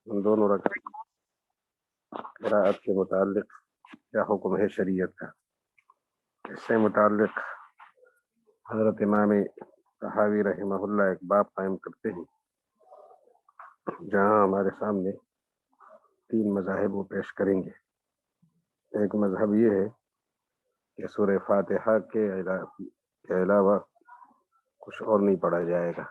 ان دونوں رکعت قراءت کے متعلق کیا حکم ہے شریعت کا؟ اس سے متعلق حضرت امام طحاوی رحمہ اللہ ایک باب قائم کرتے ہیں جہاں ہمارے سامنے 3 مذاہب وہ پیش کریں گے۔ ایک مذہب یہ ہے کہ سورہ فاتحہ کے علاوہ کچھ اور نہیں پڑھا جائے گا۔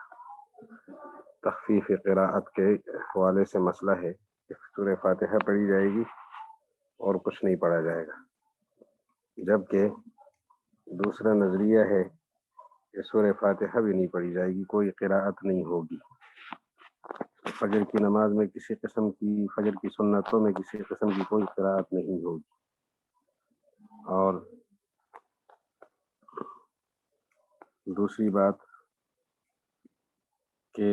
تخفیف قراءت کے حوالے سے مسئلہ ہے کہ سورہ فاتحہ پڑھی جائے گی اور کچھ نہیں پڑھا جائے گا، جبکہ دوسرا نظریہ ہے کہ سورہ فاتحہ بھی نہیں پڑھی جائے گی، کوئی قراءت نہیں ہوگی۔ فجر کی نماز میں کسی قسم کی، فجر کی سنتوں میں کسی قسم کی کوئی قراءت نہیں ہوگی، اور دوسری بات کہ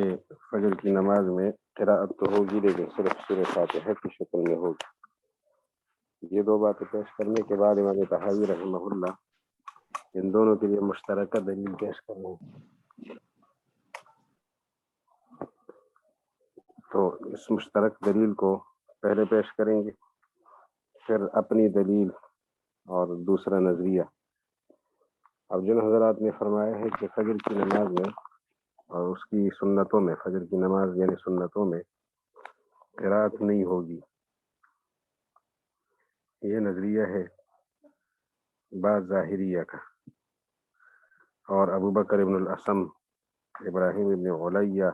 فجر کی نماز میں قراءت تو ہوگی لیکن صرف سورہ فاتحہ کی شکل میں ہوگی۔ یہ 2 باتیں پیش کرنے کے بعد امام طحاوی رحمہ اللہ ان دونوں کے لیے مشترکہ دلیل پیش کریں۔ تو اس مشترک دلیل کو پہلے پیش کریں گے، پھر اپنی دلیل اور دوسرا نظریہ۔ اب جن حضرات نے فرمایا ہے کہ فجر کی نماز میں اور اس کی سنتوں میں، فجر کی نماز یعنی سنتوں میں قراءت نہیں ہوگی، یہ نظریہ ہے بعض ظاہریہ کا، اور ابو بکر ابن الاسم، ابراہیم ابن علیہ،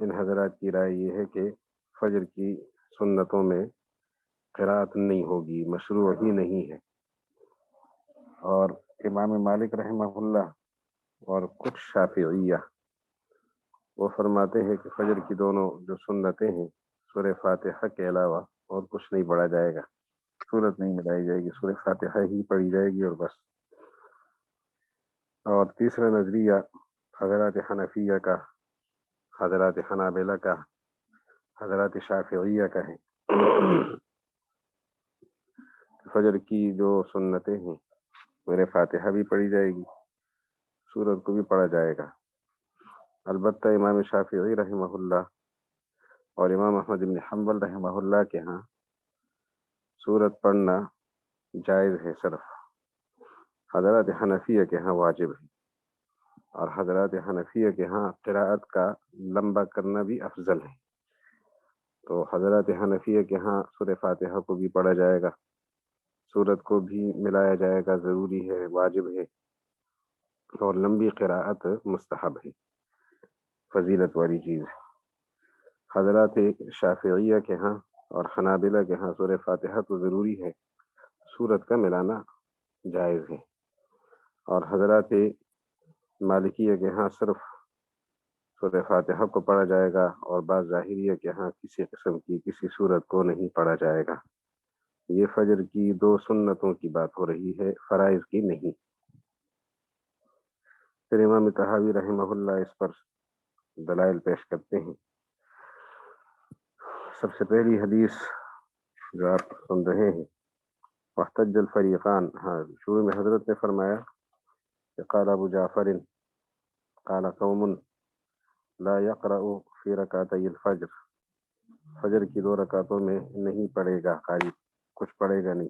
ان حضرات کی رائے یہ ہے کہ فجر کی سنتوں میں قراءت نہیں ہوگی، مشروع ہی نہیں ہے۔ اور امام مالک رحمہ اللہ اور کچھ شافعیہ وہ فرماتے ہیں کہ فجر کی دونوں جو سنتیں ہیں سورہ فاتحہ کے علاوہ اور کچھ نہیں پڑھا جائے گا، سورت نہیں ملائی جائے گی، سورہ فاتحہ ہی پڑھی جائے گی اور بس۔ اور تیسرا نظریہ حضرات حنفیہ کا، حضرات حنابلہ کا، حضرات شافعیہ کا ہے۔ فجر کی جو سنتیں ہیں سورہ فاتحہ بھی پڑھی جائے گی، سورت کو بھی پڑھا جائے گا۔ البتہ امام شافعی رحمہ اللہ اور امام احمد بن حنبل رحمہ اللہ کے ہاں سورت پڑھنا جائز ہے، صرف حضرات حنفیہ کے ہاں واجب ہے، اور حضرات حنفیہ کے ہاں قراءت کا لمبا کرنا بھی افضل ہے۔ تو حضرات حنفیہ کے ہاں سورہ فاتحہ کو بھی پڑھا جائے گا، سورت کو بھی ملایا جائے گا، ضروری ہے، واجب ہے، اور لمبی قراءت مستحب ہے، فضیلت والی چیز ہے۔ حضرات شافعیہ کے ہاں اور حنابلہ کے ہاں سورہ فاتحہ تو ضروری ہے، سورت کا ملانا جائز ہے، اور حضرات مالکیہ کے ہاں صرف سورہ فاتحہ کو پڑھا جائے گا، اور بعض ظاہریہ کے ہاں کسی قسم کی کسی سورت کو نہیں پڑھا جائے گا۔ یہ فجر کی 2 سنتوں کی بات ہو رہی ہے، فرائض کی نہیں۔ پھر امام طحاوی رحمہ اللہ اس پر دلائل پیش کرتے ہیں۔ سب سے پہلی حدیث جو آپ سن رہے ہیں، واحتج الفریقان، ہاں شروع میں حضرت نے فرمایا کہ قال ابو جعفر قال قوم لا يقرأ في ركعتي الفجر، فجر کی 2 رکعتوں میں نہیں پڑھے گا قاری، کچھ پڑھے گا نہیں۔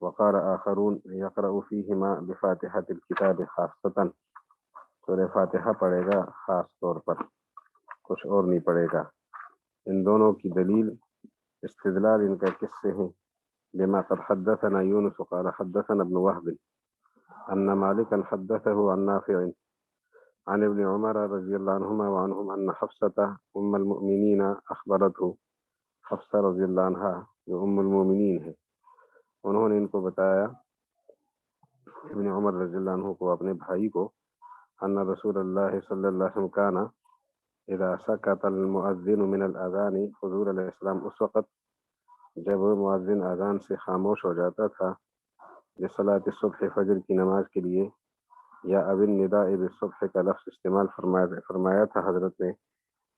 وقال آخرون يقرأ فيهما بفاتحة الكتاب خاصة، سورہ فاتحہ پڑھے گا خاص طور پر، کچھ اور نہیں پڑھے گا۔ ان دونوں کی دلیل استدلال ان کا کس سے ہے؟ بما قد حدثنا يونس قال حدثنا ابن وهب ان مالكا حدثه عن نافع عن ابن عمر رضی اللہ عنہما وعنہم ان حفصة ام المؤمنین اخبرته، حفصہ رضی اللہ عنہ جو ام المؤمنین ہے، انہوں نے ان کو بتایا، ابن عمر رضی اللہ عنہ کو، اپنے بھائی کو، ان رسول اللہ صلی اللہ علیہ وسلم کانا اذا سکت المؤذن من الاذان، حضور علیہ السلام اس وقت جب مؤذن اذان سے خاموش ہو جاتا تھا، لصلاۃ الصبح، فجر کی نماز کے لیے، یا اب النداء بالصبح کا لفظ استعمال فرمایا تھا حضرت نے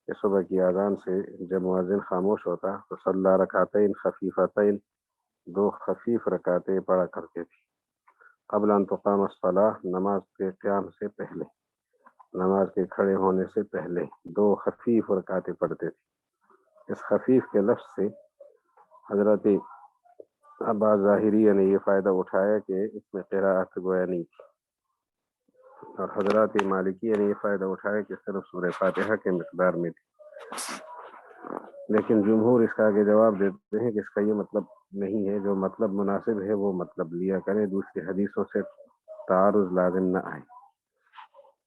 کہ صبح کی اذان سے جب مؤذن خاموش ہوتا تو صلی رکعتین خفیفتین، 2 خفیف رکعتیں پڑھا کرتے تھے، قبل ان تقام الصلاۃ، نماز کے قیام سے پہلے، نماز کے کھڑے ہونے سے پہلے 2 خفیف رکعتیں پڑھتے تھے۔ اس خفیف کے لفظ سے حضرت عباس ظاہریہ نے یہ فائدہ اٹھایا کہ اس میں قراءت گویا نہیں تھی، اور حضرات مالکیہ نے یہ فائدہ اٹھایا کہ صرف سورہ فاتحہ کے مقدار میں تھی۔ لیکن جمہور اس کا آگے جواب دیتے ہیں کہ اس کا یہ مطلب نہیں ہے، جو مطلب مناسب ہے وہ مطلب لیا کریں، دوسری حدیثوں سے تعارض لازم نہ آئے۔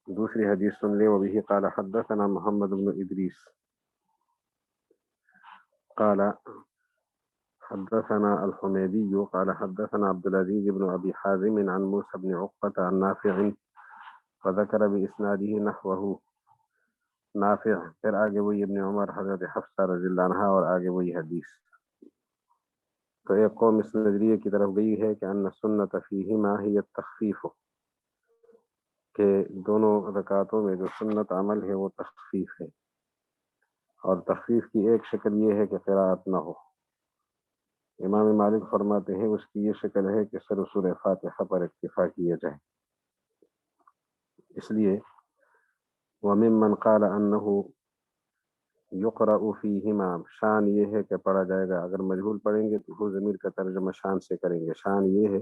دوسری حدیث سن لیں، وبه قال حدثنا محمد بن ادریس قال حدثنا الحمیدی قال حدثنا عبد العزيز بن ابي حازم عن موسى بن عقبة عن نافع فذكر باسناده نحوه۔ نافع پھر آگے وہی ابن عمر، حضرت حفصہ رضی اللہ عنہ، اور آگے وہی حدیث۔ تو ایک قوم اس نظریے کی طرف گئی ہے کہ ان سنت فیہما ہی التخفیف، کہ دونوں رکعتوں میں جو سنت عمل ہے وہ تخفیف ہے، اور تخفیف کی ایک شکل یہ ہے کہ قراءت نہ ہو۔ امام مالک فرماتے ہیں اس کی یہ شکل ہے کہ صرف سورہ فاتحہ پر اکتفا کیا جائے۔ اس لیے وممن قال انه یقرأ فیہما، شان یہ ہے کہ پڑھا جائے گا، اگر مجہول پڑھیں گے تو وہ ضمیر کا ترجمہ شان سے کریں گے، شان یہ ہے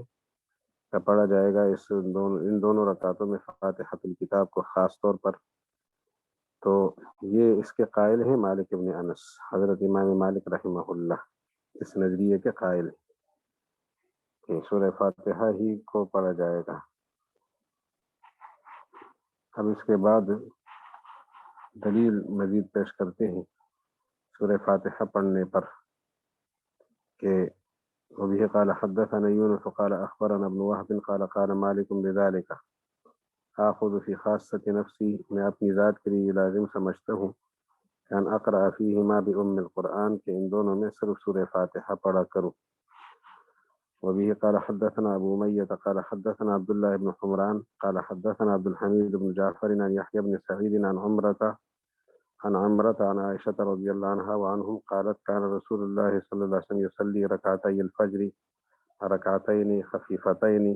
کہ پڑھا جائے گا ان دونوں رکعتوں میں فاتحۃ الکتاب کو خاص طور پر۔ تو یہ اس کے قائل ہیں مالک ابن انس، حضرت امام مالک رحمہ اللہ اس نظریے کے قائل ہیں کہ سورہ فاتحہ ہی کو پڑھا جائے گا۔ اب اس کے بعد دلیل مزید پیش کرتے ہیں سورہ فاتحہ پڑھنے پر، کہ وبه قال حدثنا يونس قال اخبرنا ابن وهب قال قال مالك بذلك آخذ في خاصة نفسی، میں اپنی ذات کے لیے لازم سمجھتا ہوں کہ ان اقرأ فیہما بأم القرآن، کہ ان دونوں میں صرف سورہ فاتحہ پڑھا کروں۔ وبه قال حدثنا ابو امیہ قال حدثنا عبد الله بن حمران قال حدثنا عبد الحميد بن جعفر عن يحيى بن سعيد عن عمرة عن عائشة رضي الله عنها وعنهم قالت كان رسول الله صلى الله عليه وسلم يصلي ركعتي الفجر ركعتين خفيفتين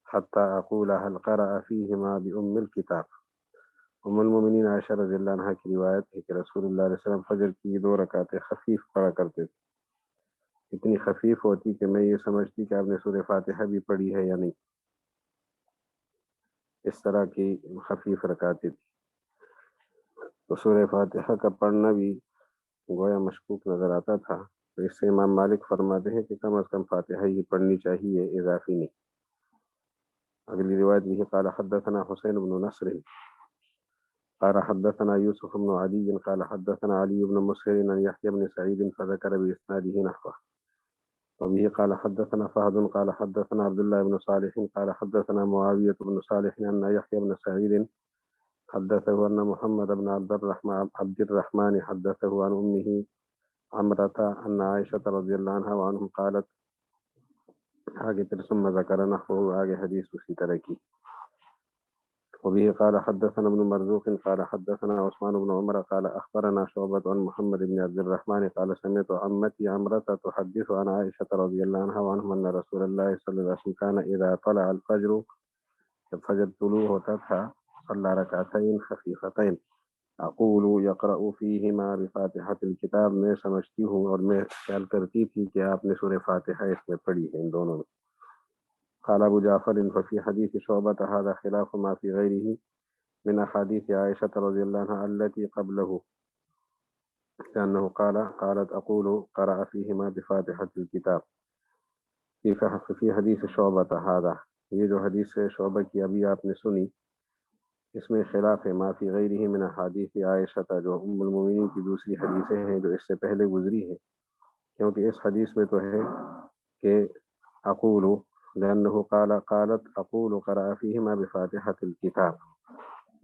حتى أقول هل قرأ فيهما بأم الكتاب۔ ام المؤمنین عائشہ رضی اللہ عنہ کی روایت ہے کہ رسول اللہ علیہ وسلم فجر کی 2 رکعتیں خفیف پڑھا کرتے تھے، اتنی خفیف ہوتی کہ میں یہ سمجھتی کہ آپ نے سورہ فاتحہ بھی پڑھی ہے یا نہیں، اس طرح کی خفیف رکعتیں تھی۔ تو سورہ فاتحہ کا پڑھنا بھی گویا مشکوک نظر آتا تھا، تو اس سے امام مالک فرماتے ہیں کہ کم از کم فاتحہ ہی پڑھنی چاہیے، اضافی نہیں۔ اگلی روایت بھی قال حدثنا حسین بن نصر قال حدثنا يوسف بن علي قال حدثنا علي بن مسهر عن يحيى بن سعيد فذكر بإسناده نحوه۔ وبه قال حدثنا فهد قال حدثنا عبد الله بن صالح قال حدثنا معاوية بن صالح أن يحيى بن سعيد حدثه أن محمد بن عبد الرحمن حدثه عن أمه عمرة أن عائشة رضي الله عنها وعنهم قالت، آگے پھر ثم ذکر نحوه، آگے حدیث اسی طرح کی۔ وبه قال حدثنا ابن مرزوق قال حدثنا عثمان بن عمر قال أخبرنا شعبة عن محمد بن عبد الرحمن قال سمعت عمتي عمرة تحدث عن عائشة رضي الله عنها وعنهم أن رسول الله صلى الله عليه وسلم كان إذا طلع الفجر، جب فجر طلوع ہوتا تھا، صلى ركعتين خفيفتين اقول يقرأ فيهما بفاتحة الكتاب، میں سمجھتی ہوں اور میں خیال کرتی تھی کہ آپ نے سورہ فاتحہ اس میں پڑھی ہے ان دونوں میں۔ قال ابو جعفر ففي حديث شعبة هذا خلاف ما في غيره من احاديث عائشة رضي الله عنها التي قبله، لأنه قالت اقول قرأ فيهما بفاتحة الكتاب۔ في حدیث شعبة هذا، یہ جو حدیث شعبہ کی ابھی آپ نے سنی، اس میں خلاف ہے ما فی غیرہ من احادیث عائشہ، جو ام المؤمنین کی دوسری حدیثیں ہیں جو اس سے پہلے گزری ہیں، کیونکہ اس حدیث میں تو ہے کہ اقول، لأنه قالت اقول قرأ فیہما بفاتحة الکتاب،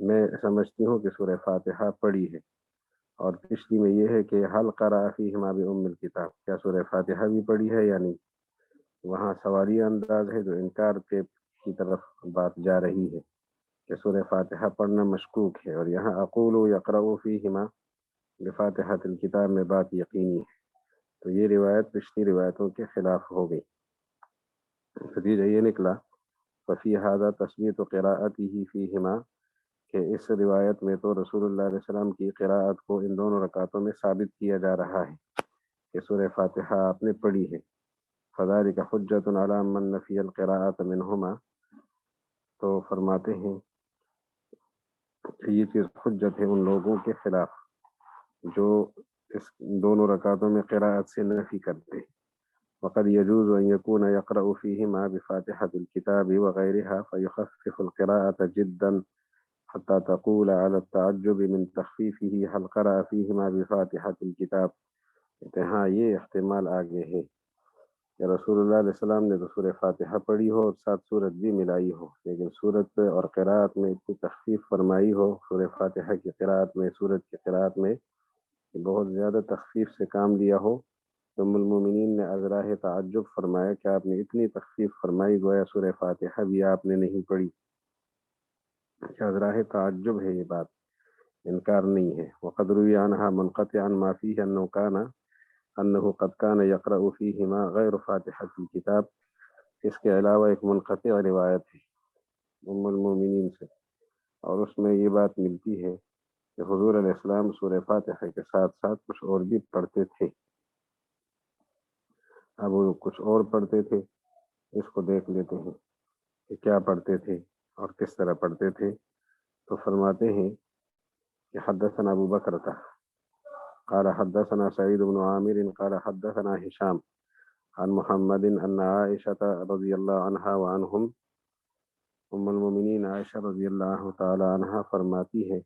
میں سمجھتی ہوں کہ سورہ فاتحہ پڑھی ہے، اور پچھلی میں یہ ہے کہ حل قرأ فیہما بأم الکتاب، کیا سورہ فاتحہ بھی پڑھی ہے یا نہیں۔ وہاں سوالی انداز ہے جو انکار کی طرف بات جا رہی ہے کہ سورہ فاتحہ پڑھنا مشکوک ہے، اور یہاں اقول یقرأ فیہما بفاتحۃ الکتاب میں بات یقینی ہے، تو یہ روایت پچھلی روایتوں کے خلاف ہو گئی۔ نتیجہ یہ نکلا ففی ھذا تثبیت قراءتہ فیہما، کہ اس روایت میں تو رسول اللہ علیہ السلام کی قراءت کو ان دونوں رکعتوں میں ثابت کیا جا رہا ہے کہ سورہ فاتحہ آپ نے پڑھی ہے. فذلك حجۃ علی من نفی القراءۃ منہما، تو فرماتے ہیں کہ یہ چیز حجت ہے ان لوگوں کے خلاف جو اس دونوں رکعتوں میں قراءت سے نفی کرتے ہیں. وقد يجوز أن يكون يقرأ فيهما بفاتحة الكتاب وغيرها فيخفف القراءة جدا حتى تقول على التعجب من تخفيفه هل قرأ فيهما بفاتحة الكتاب. ہاں یہ احتمال آگے ہے کہ رسول اللہ علیہ السلام نے تو سورہ فاتحہ پڑھی ہو اور ساتھ سورت بھی ملائی ہو، لیکن سورت اور قراءت میں اتنی تخفیف فرمائی ہو، سورہ فاتحہ کی قراءت میں، سورت کی قراءت میں بہت زیادہ تخفیف سے کام لیا ہو. ام المومنین نے ازراہ تعجب فرمایا کہ آپ نے اتنی تخفیف فرمائی گویا سورہ فاتحہ بھی آپ نے نہیں پڑھی. ازراہ تعجب ہے، یہ بات انکار نہیں ہے. وقد روی عنہا منقطعا ما فیہ انہ قد کان یقرأ فیہما غیر فاتحۃ الکتاب. اس کے علاوہ ایک منقطع روایت ہے ام المومنین سے، اور اس میں یہ بات ملتی ہے کہ حضور علیہ السلام سورہ فاتحہ کے ساتھ ساتھ کچھ اور بھی پڑھتے تھے. اب وہ کچھ اور پڑھتے تھے، اس کو دیکھ لیتے ہیں کہ کیا پڑھتے تھے اور کس طرح پڑھتے تھے. تو فرماتے ہیں کہ حدثنا ابو بکر قال حدثنا سعید بن عامر قال حدثنا ہشام عن محمد ان عائشہ رضی اللہ عنہا وعنہم، ام المومنین عائشہ رضی اللہ تعالی عنہا فرماتی ہے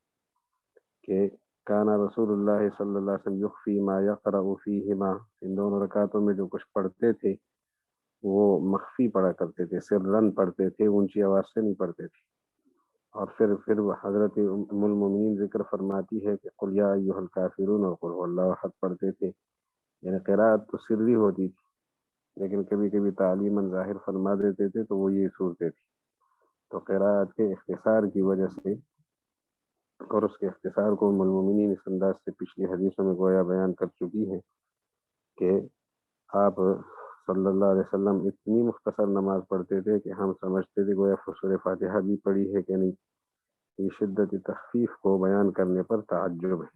کہ کان رسول اللہ صلی اللہ علیہ وسلم یخفی ما یقرأ فیہما، ان دونوں رکعتوں میں جو کچھ پڑھتے تھے وہ مخفی پڑھا کرتے تھے، سرن پڑھتے تھے، اونچی آواز سے نہیں پڑھتے تھے. اور پھر حضرت ام المومنین ذکر فرماتی ہے کہ قل یا ایھا الکافرون اور قل هو اللہ احد پڑھتے تھے. یعنی قرأت تو سری ہوتی تھی، لیکن کبھی کبھی تعلیماً ظاہر فرما دیتے تھے تو وہ یہ صورتیں تھی. تو قرأت کے اختصار کی وجہ سے اور اس کے اختصار کو ام المومنین اس انداز سے پچھلی حدیثوں میں گویا بیان کر چکی ہے کہ آپ صلی اللہ علیہ وسلم اتنی مختصر نماز پڑھتے تھے کہ ہم سمجھتے تھے گویا سورہ فاتحہ بھی پڑھی ہے کہ نہیں. یہ شدت تخفیف کو بیان کرنے پر تعجب ہے.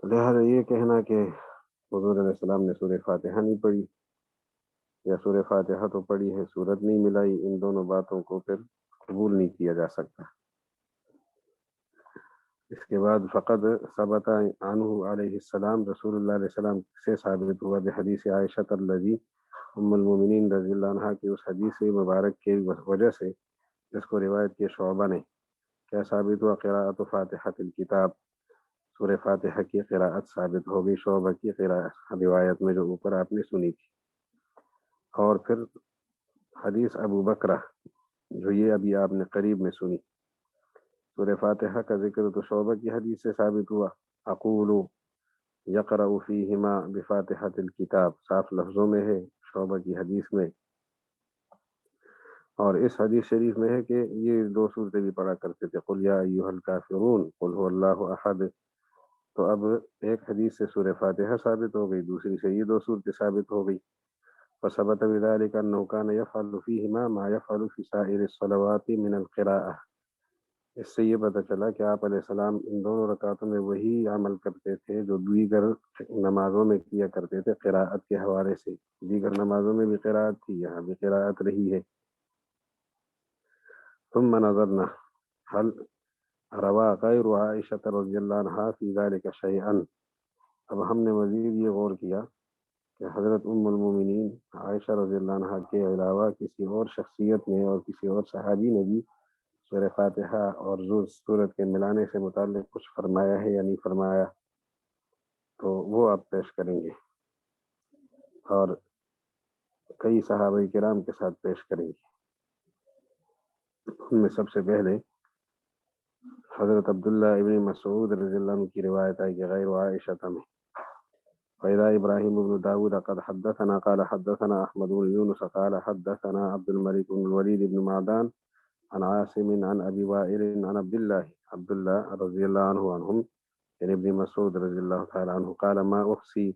لہذا یہ کہنا کہ حضور علیہ السلام نے سورہ فاتحہ نہیں پڑھی یا سورہ فاتحہ تو پڑھی ہے سورت نہیں ملائی، ان دونوں باتوں کو پھر قبول نہیں کیا جا سکتا. اس کے بعد فقد ثبت عنہ علیہ السلام، رسول اللہ علیہ السلام سے ثابت ہوا بحدیث عائشہ الذی، ام المومنین رضی اللہ عنہا کی اس حدیث مبارک کی وجہ سے جس کو روایت کی شعبہ نے، کیا ثابت ہوا؟ قراءۃ فاتحۃ الکتاب، سورہ فاتحہ کی قراءت ثابت ہو گئی شعبہ کی قراءت روایت میں جو اوپر آپ نے سنی تھی. اور پھر حدیث ابو بکرہ جو یہ ابھی آپ نے قریب میں سنی، سورہ فاتحہ کا ذکر تو شعبہ کی حدیث سے ثابت ہوا، اقول یقرأ فیہما بفاتحۃ الکتاب، صاف لفظوں میں ہے شعبہ کی حدیث میں. اور اس حدیث شریف میں ہے کہ یہ دو صورتیں بھی پڑھا کرتے تھے، قل یا ایھا الکافرون قل هو اللہ احد. تو اب ایک حدیث سے سورہ فاتحہ ثابت ہو گئی، دوسری سے یہ دو صورتیں ثابت ہو گئی. فثبت بذلك انه كان يفعل فيهما ما يفعل في سائر الصلوات من القراءة. اس سے یہ پتہ چلا کہ آپ علیہ السلام ان دونوں رکعتوں میں وہی عمل کرتے تھے جو دیگر نمازوں میں کیا کرتے تھے قراءت کے حوالے سے. دیگر نمازوں میں بھی قراءت تھی، یہاں بھی قراءت رہی ہے. ثم نظرنا هل روا غیر عائشہ رضی اللہ عنہا فی ذلک شیئا. اب ہم نے مزید یہ غور کیا کہ حضرت ام المومنین عائشہ رضی اللہ عنہا کے علاوہ کسی اور شخصیت نے اور کسی اور صحابی نے بھی سورہ فاتحہ اور سورت کے ملانے سے متعلق کچھ فرمایا ہے یا نہیں فرمایا، تو وہ آپ پیش کریں گے اور کئی صحابہ کرام کے ساتھ پیش کریں گے. ان میں سب سے پہلے حضرت عبداللہ ابن مسعود رضی اللہ عنہ کی روایت ہے کہ غیر عائشہ میں فإذا إبراهيم بن داود قد حدثنا قال حدثنا أحمد بن يونس قال حدثنا عبد الملك بن الوليد بن معدان عن عاصم عن أبي وائل عن عبد الله رضي الله عنه عنهم یعنی ابن مسعود رضی اللہ تعالی عنہ قال ما أحصي،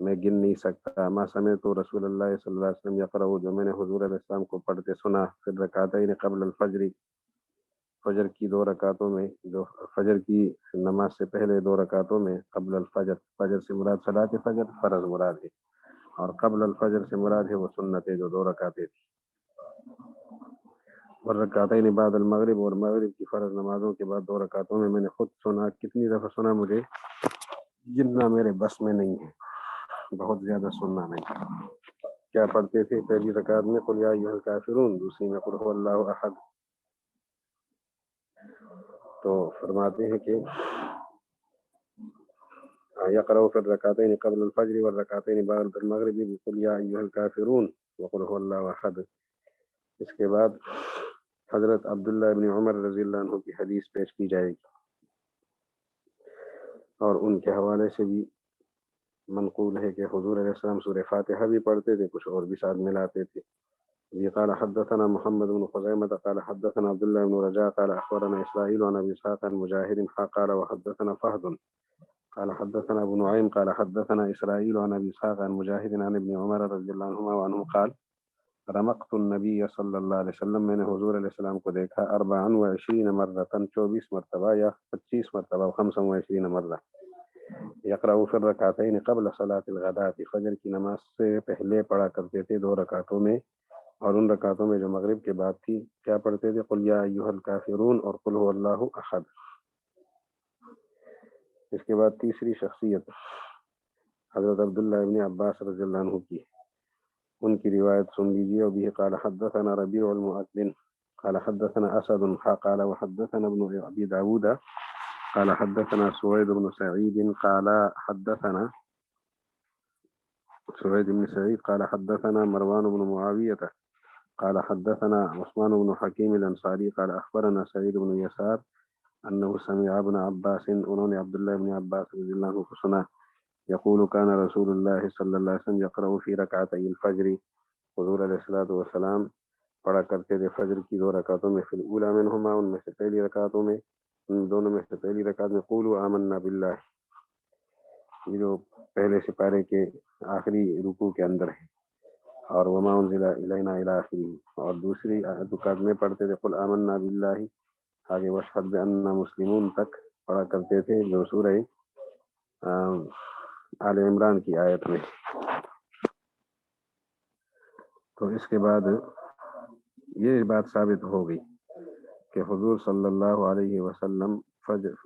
میں گن نہیں سکتا، ما سمعت رسول اللہ صلی اللہ علیہ وسلم یقرأ، جو میں نے حضور علیہ السلام کو پڑھتے سنا، فی الرکعتین قبل الفجر، فجر کی 2 رکعتوں میں، جو فجر کی نماز سے پہلے 2 رکعتوں میں، قبل الفجر، فجر سے مراد صلاۃ فجر فرض مراد ہے، اور قبل الفجر سے مراد ہے وہ سنت ہے جو 2 رکعتیں تھی، اور رکعتین بعد المغرب، اور مغرب کی فرض نمازوں کے بعد 2 رکعتوں میں. میں نے خود سنا، کتنی دفعہ سنا مجھے جتنا میرے بس میں نہیں ہے، بہت زیادہ سننا نہیں. کیا پڑھتے تھے پہلی رکعت میں؟ قل یا ایھا الکافرون، دوسری میں قل ھو اللہ احد. تو فرماتے ہیں کہ یقرأ فی الرکعتین قبل الفجر والرکعتین بعد المغرب بقل یا ایھا الکافرون وقل ھو اللہ احد. اس کے بعد حضرت عبداللہ ابن عمر رضی اللہ عنہ کی حدیث پیش کی جائے گی، اور ان کے حوالے سے بھی منقول ہے کہ حضور علیہ السلام سورہ فاتحہ بھی پڑھتے تھے، کچھ اور بھی ساتھ ملاتے تھے. یہ قال حدثنا محمد بن خزیمة قال حدثنا عبد الله بن رجاء قال اخبرنا اسرائيل عن ابي اسحاق عن مجاهد قال وحدثنا فهد قال حدثنا ابو نعيم قال حدثنا اسرائيل عن ابي اسحاق عن مجاهد عن ابن عمر رضی اللہ عنہما وعنہ قال رمقت النبی صلی اللہ علیہ وسلم، میں نے حضور علیہ السلام کو دیکھا 24 مرتن، 24 مرتبہ یا 25 مرتبہ، 25 مرہ، یقرأ فی الرکعتین قبل صلاۃ الغداۃ، فجر کی نماز سے پہلے پڑھا کرتے تھے 2 رکعتوں میں، اور ان رکعتوں میں جو مغرب کے بعد تھی کیا پڑھتے تھے؟ قل یا ایھا الکافرون اور قل ھو اللہ احد. اس کے بعد تیسری شخصیت حضرت عبداللہ ابن عباس رضی اللہ عنہ کی، ان کی روایت سن لیجیے. وبه قال حدثنا ربيع المؤذن قال حدثنا اسد قال وحدثنا ابن ابي داود قال حدثنا سويد بن سعيد قال حدثنا سويد بن سعيد قال حدثنا مروان بن معاوية قال حدثنا عثمان بن حكيم الانصاري قال اخبرنا سعيد بن يسار انه سمع ابن عباس، انہوں نے عبداللہ بن عباس رضی اللہ عنہ کو سنا، یقول كان رسول اللہ صلی اللہ علیہ وسلم يقرأ في ركعتي الفجر، حضور علیہ الصلوۃ والسلام پڑھا کرتے تھے فجر کی 2 رکعتوں میں، فی الاولی منہما، ان میں سے پہلی رکعتوں میں، ان دونوں میں سے پہلی رکعت میں قولوا آمنا باللہ، یہ جو پہلے سپارے کے آخری رکوع کے اندر ہے، اور وما انزل الینا الی آخرہ، اور دوسری رکعت میں پڑھتے تھے قل آمنا باللہ، آگے واشہد بأننا مسلمون تک پڑھا کرتے تھے، جو سورہ آل عمران کی آیت میں. تو اس کے بعد یہ بات ثابت ہو گئی کہ حضور صلی اللہ علیہ وسلم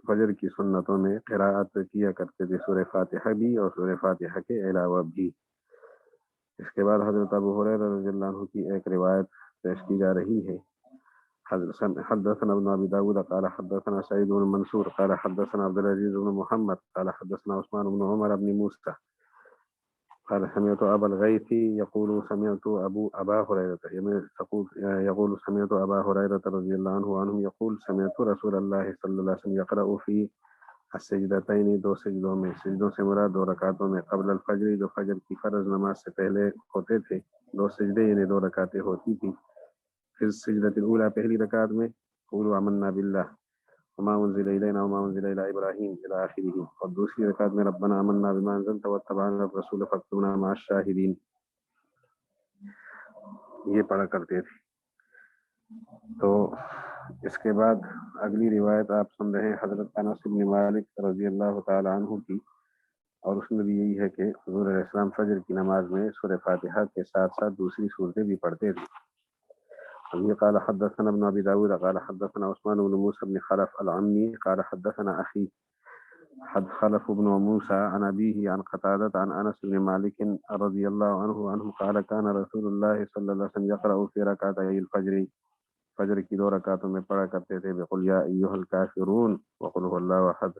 فجر کی سنتوں میں قراءت کیا کرتے تھے، سورہ فاتحہ بھی اور سورہ فاتحہ کے علاوہ بھی. اس کے بعد حضرت ابو ہریرہ رضی اللہ عنہ کی ایک روایت پیش کی جا رہی ہے. حدثنا ابن ابي داود قال حدثنا سعيد بن منصور قال حدثنا عبد العزيز بن محمد قال حدثنا عثمان بن عمر بن موسى قال سمعت ابا الغيث يقول سمعت ابا هريره يقول سمعت ابا هريره رضي الله عنه يقول سمعت رسول الله صلى الله عليه وسلم يقرأ في السجدتين، 2 سجدوں میں، سجدوں سے مراد 2 رکعتوں میں، قبل الفجر، جو فجر کی فرض نماز سے پہلے ہوتے تھے، 2 سجدے یعنی 2 رکعتیں ہوتی تھی. پھر السجدۃ الاولی، پہلی رکعت میں قولوا آمنا باللہ وما انزل الینا وما انزل الی ابراہیم الی آخرہ، اور دوسری رکعت میں ربنا آمنا بما انزلت واتبعنا الرسول فاکتبنا مع الشاہدین، یہ پڑھا کرتے تھے. تو اس کے بعد اگلی روایت آپ سن رہے ہیں حضرت انس بن مالک رضی اللہ تعالی عنہ کی، اور اس میں بھی یہی ہے کہ حضور علیہ السلام فجر کی نماز میں سورہ فاتحہ کے ساتھ ساتھ دوسری صورتیں بھی پڑھتے تھے. ابھی قال حدثنا ابن ابي داود قال حدثنا عثمان بن موسى بن خلف العمي قال حدثنا اخي خلف بن موسى عن ابيه عن قتادة عن انس بن مالك رضي الله عنه قال كان رسول الله صلى الله عليه وسلم يقرأ في ركعتي الفجر، فجر کی 2 رکعتوں میں پڑھا کرتے تھے بقل یا ایھا الکافرون وقل هو الله احد.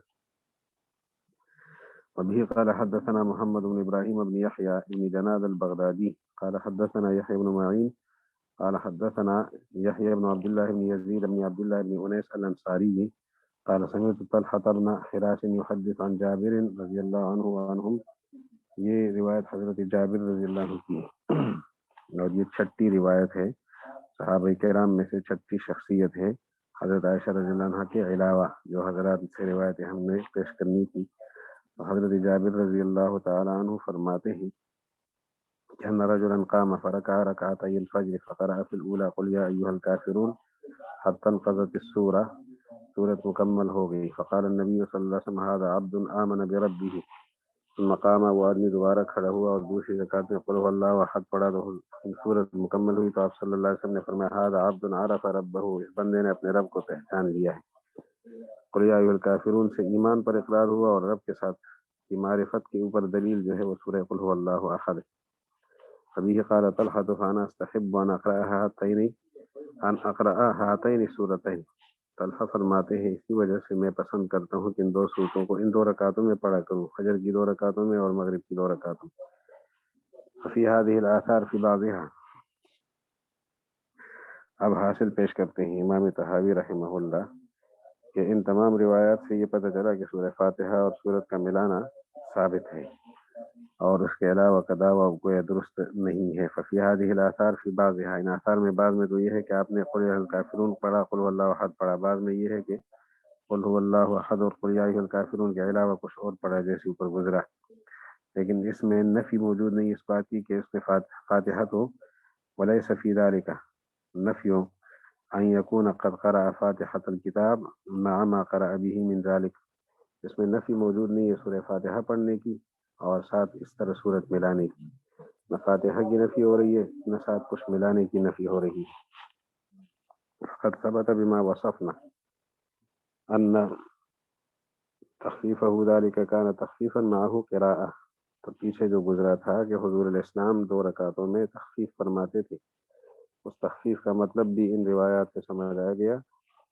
وبه قال حدثنا محمد بن ابراهيم بن يحيى بن جناد البغدادي قال حدثنا يحيى بن معين قال حدثنا يحيى بن عبد الله بن يزيد بن عبد الله بن أنيس الأنصاري قال سمعت طلحة بن حراش يحدث عن جابر رضی اللہ عنہ وعنہم، یہ روایت حضرت جابر رضی اللہ عنہ کی ہے، اور یہ 6ٹھی روایت ہے، صحابہ کرام میں سے 6ٹھی شخصیت ہے حضرت عائشہ رضی اللہ عنہ کے علاوہ، جو حضرات سے روایتیں ہم نے پیش کرنی تھی. حضرت جابر رضی اللہ تعالی عنہ فرماتے ہیں کہ ان رجلا قام فركع ركعتي الفجر فقرأ في الاولى قل يا ايها الكافرون حتى انقضت السورة سورة مکمل ہو گئی. فقال النبی صلی اللہ علیہ وسلم هذا عبد آمن بربه. ثم قام وہ آدمی دوبارہ کھڑا ہوا اور دوسری رکعت میں قل هو اللہ احد پڑھا تو سورت مکمل ہوئی. تو آپ صلی اللہ علیہ وسلم نے فرمایا هذا عبد عرف ربه. اس بندے نے اپنے رب کو پہچان لیا ہے. قل یا ایھا الکافرون سے ایمان پر اقرار ہوا اور رب کے ساتھ کی معرفت کے اوپر دلیل جو ہے وہ سورہ قل هو اللہ احد. ابھی قال طلحة فانا استحب ان اقرأ هاتین السورتین. طلحہ فرماتے ہیں اسی وجہ سے میں پسند کرتا ہوں کہ ان دو سورتوں کو ان دو رکعتوں میں پڑھا کروں، فجر کی دو رکعتوں میں اور مغرب کی دو رکعتوں میں. ففی هذه الآثار فی بعضها. اب حاصل پیش کرتے ہیں امام طحاوی رحمہ اللہ کہ ان تمام روایات سے یہ پتہ چلا کہ سورہ فاتحہ اور سورت کا ملانا ثابت ہے اور اس کے علاوہ کا دعویٰ کوئی درست نہیں ہے. ففی هذه الآثار فی بعضها. ان آثار میں بعض میں تو یہ ہے کہ آپ نے قل یا الکافرون پڑھا، قل هو اللہ احد پڑھا. بعض میں یہ ہے کہ قل هو اللہ احد اور قل یا ایھا الکافرون کے علاوہ کچھ اور پڑھا جیسے اوپر گزرا. لیکن اس میں نفی موجود نہیں اس بات کی کہ اس میں فاتحہ تو ولیس فی ذلک نفی ان یکون قد قرأ فاتحة الکتاب مع ما قرأ به من ذلک. اس میں نفی موجود نہیں ہے سورہ فاتحہ پڑھنے کی اور ساتھ اس طرح صورت ملانے کی. نہ فاتحہ کی نفی ہو رہی ہے نہ ساتھ کچھ ملانے کی نفی ہو رہی ہے. قد ثبت بما وصفنا ان تخفیفہ ذلك كان تخفیفا معه قراءہ. تو پیچھے جو گزرا تھا کہ حضور علیہ السلام دو رکعتوں میں تخفیف فرماتے تھے، اس تخفیف کا مطلب بھی ان روایات سے سمجھ آیا گیا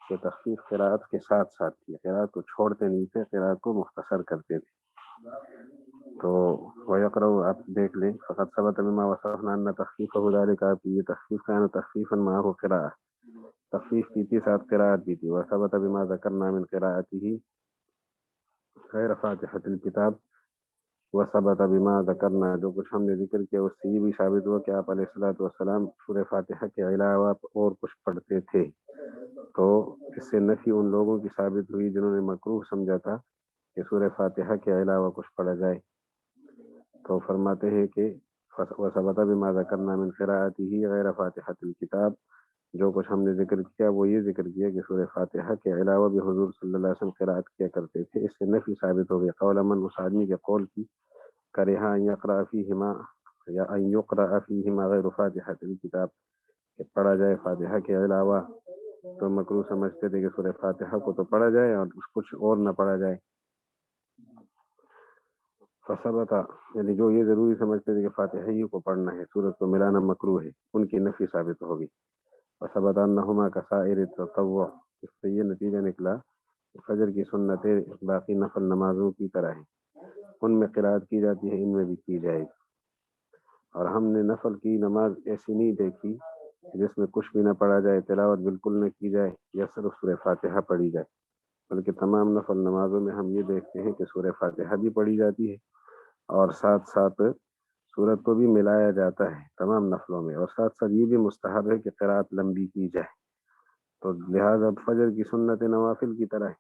کہ تخفیف قراءت کے ساتھ ساتھ تھی، قراءت کو چھوڑتے نہیں تھے، قراءت کو مختصر کرتے تھے. تو وَيَقْرَأُ آپ دیکھ لیں فقط ثبت بما وصفنا ان تخفیفہ ذلك. آپ یہ تخفیف کا تخفیفا معه قراءہ، تخفیف کی تھی ساتھ قراءت بھی تھی. وثبت بما ذکرنا من قراءته غیر فاتحة الکتاب. وثبت بما ذکرنا جو کچھ ہم نے ذکر کیا اس سے یہ بھی ثابت ہوا کہ آپ علیہ الصلوۃ والسلام سورہ فاتحہ کے علاوہ اور کچھ پڑھتے تھے. تو اس سے نفی ان لوگوں کی ثابت ہوئی جنہوں نے مکروہ سمجھا تھا کہ سورہ فاتحہ کے علاوہ کچھ پڑھا جائے. تو فرماتے ہیں کہ وثبت بما ذکرنا من قراءته غیر فاتحة الکتاب. جو کچھ ہم نے ذکر کیا وہ یہ ذکر کیا کہ سورہ فاتحہ کے علاوہ بھی حضور صلی اللہ علیہ وسلم قراءت کیا کرتے تھے. اس سے نفی ثابت ہو گئی قول من اس آدمی کے قول کی کرہا ان یقرأ فیہما یا ان یقرأ فیہما غیر فاتحة الکتاب کہ پڑھا جائے فاتحہ کے علاوہ. تو مکروہ سمجھتے تھے کہ سورہ فاتحہ کو تو پڑھا جائے اور کچھ اور نہ پڑھا جائے. فثبت یعنی جو یہ ضروری سمجھتے تھے کہ فاتحہ ہی کو پڑھنا ہے، سورت کو ملانا مکروہ ہے، ان کی نفی ثابت ہوگی. فثبت انہما کسائر التطوع. اس سے یہ نتیجہ نکلا کہ فجر کی سنتیں باقی نفل نمازوں کی طرح ہیں، ان میں قرأت کی جاتی ہے، ان میں بھی کی جائے گی. اور ہم نے نفل کی نماز ایسی نہیں دیکھی جس میں کچھ بھی نہ پڑھا جائے، تلاوت بالکل نہ کی جائے یا صرف سورہ فاتحہ پڑھی جائے، بلکہ تمام نفل نمازوں میں ہم یہ دیکھتے ہیں کہ سورہ فاتحہ بھی پڑھی جاتی ہے اور ساتھ ساتھ سورت کو بھی ملایا جاتا ہے تمام نفلوں میں، اور ساتھ ساتھ یہ بھی مستحب ہے کہ قرأت لمبی کی جائے. تو لہذا فجر کی سنت نوافل کی طرح ہے،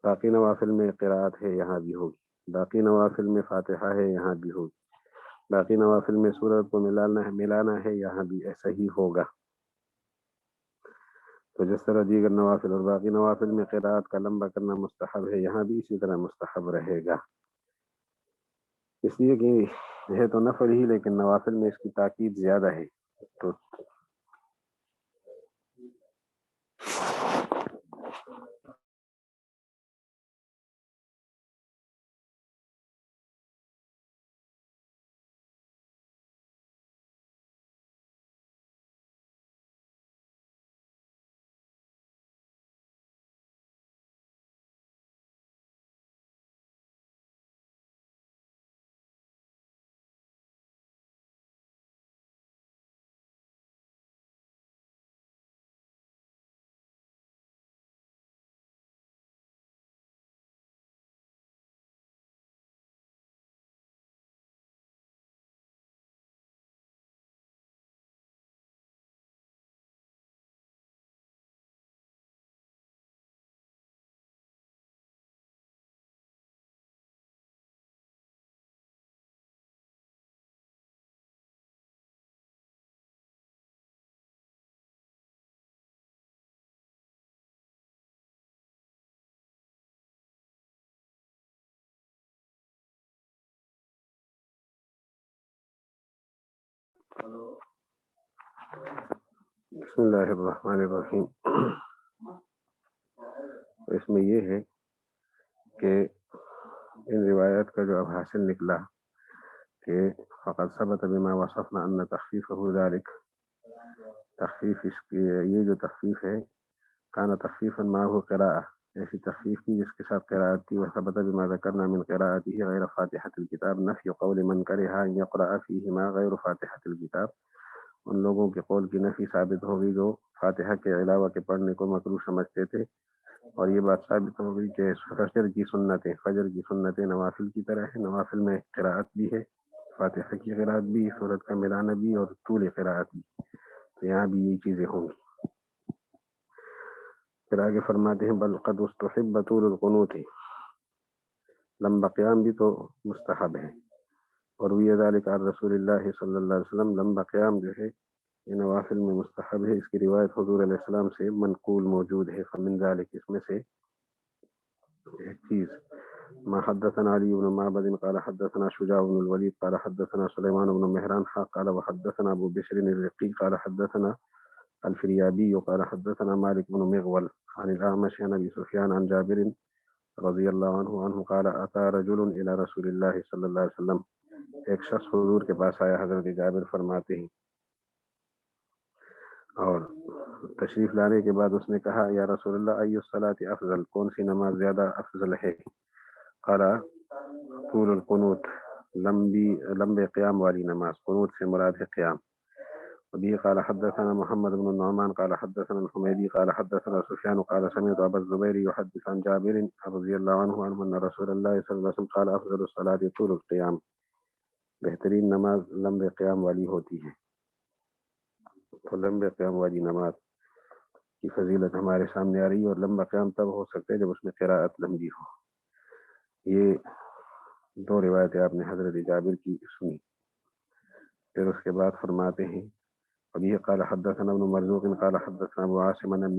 باقی نوافل میں قرأت ہے یہاں بھی ہوگی، باقی نوافل میں فاتحہ ہے یہاں بھی ہوگی، باقی نوافل میں سورت کو ملانا ہے یہاں بھی ایسا ہی ہوگا. تو جس طرح دیگر نوافل اور باقی نوافل میں قرأت کا لمبا کرنا مستحب ہے، یہاں بھی اسی طرح مستحب رہے گا. اس لیے کہ ہے تو نفل ہی لیکن نوافل میں اس کی تاکید زیادہ ہے. تو بسم اللہ الرحمن الرحیم. اس میں یہ ہے کہ ان روایات کا جو اب حاصل نکلا کہ فقط ثبت بما وصفنا ان تخفیفه ذلك، تخفیف اس کی یہ جو تخفیف ہے کان تخفیفا معه قراءة، ایسی تخفیف کی جس کے ساتھ قراءت تھی. وثبت بما ذکرنا من قراءته غیر فاتحة الكتاب نفی قول من کرہ ان يقرأ فیہما غیر فاتحة الكتاب، ان لوگوں کے قول کی نفی ثابت ہوگی جو فاتحہ کے علاوہ کے پڑھنے کو مکروہ سمجھتے تھے. اور یہ بات ثابت ہو گئی کہ فجر کی سنتیں نوافل کی طرح ہے، نوافل میں قراءت بھی ہے، فاتحہ کی قراءت بھی، سورت کا ملانہ بھی اور طول قراءت بھی، تو یہاں بھی یہی چیزیں ہوں گی. پھر آگے فرماتے ہیں بل قد استحب طول القنوت، لمبا قیام بھی تو مستحب ہے. اور وی ذلك عن رسول اللہ صلی اللہ علیہ وسلم، لمبا قیام جو ہے یہ نوافل میں مستحب ہے، اس کی روایت حضور علیہ السلام سے منقول موجود ہے. فمن ذلك، اس میں سے ایک چیز ما حدثنا علی بن معبد قال حدثنا شجاع بن الولید قال حدثنا سلیمان بن مہران قال وحدثنا ابو بشر الرقی قال حدثنا الفریابی قال حدثنا مالک بن مغول عن الاعمش عن ابی سفیان عن جابر رضی اللہ عنہ قال اتى رجل الى رسول اللہ صلی اللہ علیہ وسلم، ایک شخص حضور کے پاس آیا. حضرت جابر فرماتے ہیں اور تشریف لانے کے بعد اس نے کہا یا رسول اللہ ای الصلاۃ افضل، کون سی نماز زیادہ افضل ہے؟ قال طول القنوت، لمبے قیام والی نماز، قنوت سے مراد ہے قیام. وبه قال حدثنا محمد بن النعمان قال حدثنا الحميدي قال حدثنا سفيان قال سمعت ابا الزبير يحدث عن جابر رضي الله عنه ان رسول الله صلى الله عليه وسلم قال افضل الصلاة طول القيام، بہترین نماز لمبے قیام والی ہوتی ہے. تو لمبے قیام والی نماز کی فضیلت ہمارے سامنے آ رہی ہے، اور لمبا قیام تب ہو سکتا ہے جب اس میں قراءت لمبی ہو. یہ دو روایتیں آپ نے حضرت جابر کی سنی. پھر اس کے بعد فرماتے ہیں ابھی قال حدثنا ابن مرزوق قال حدثنا ابو عاصم عن ابن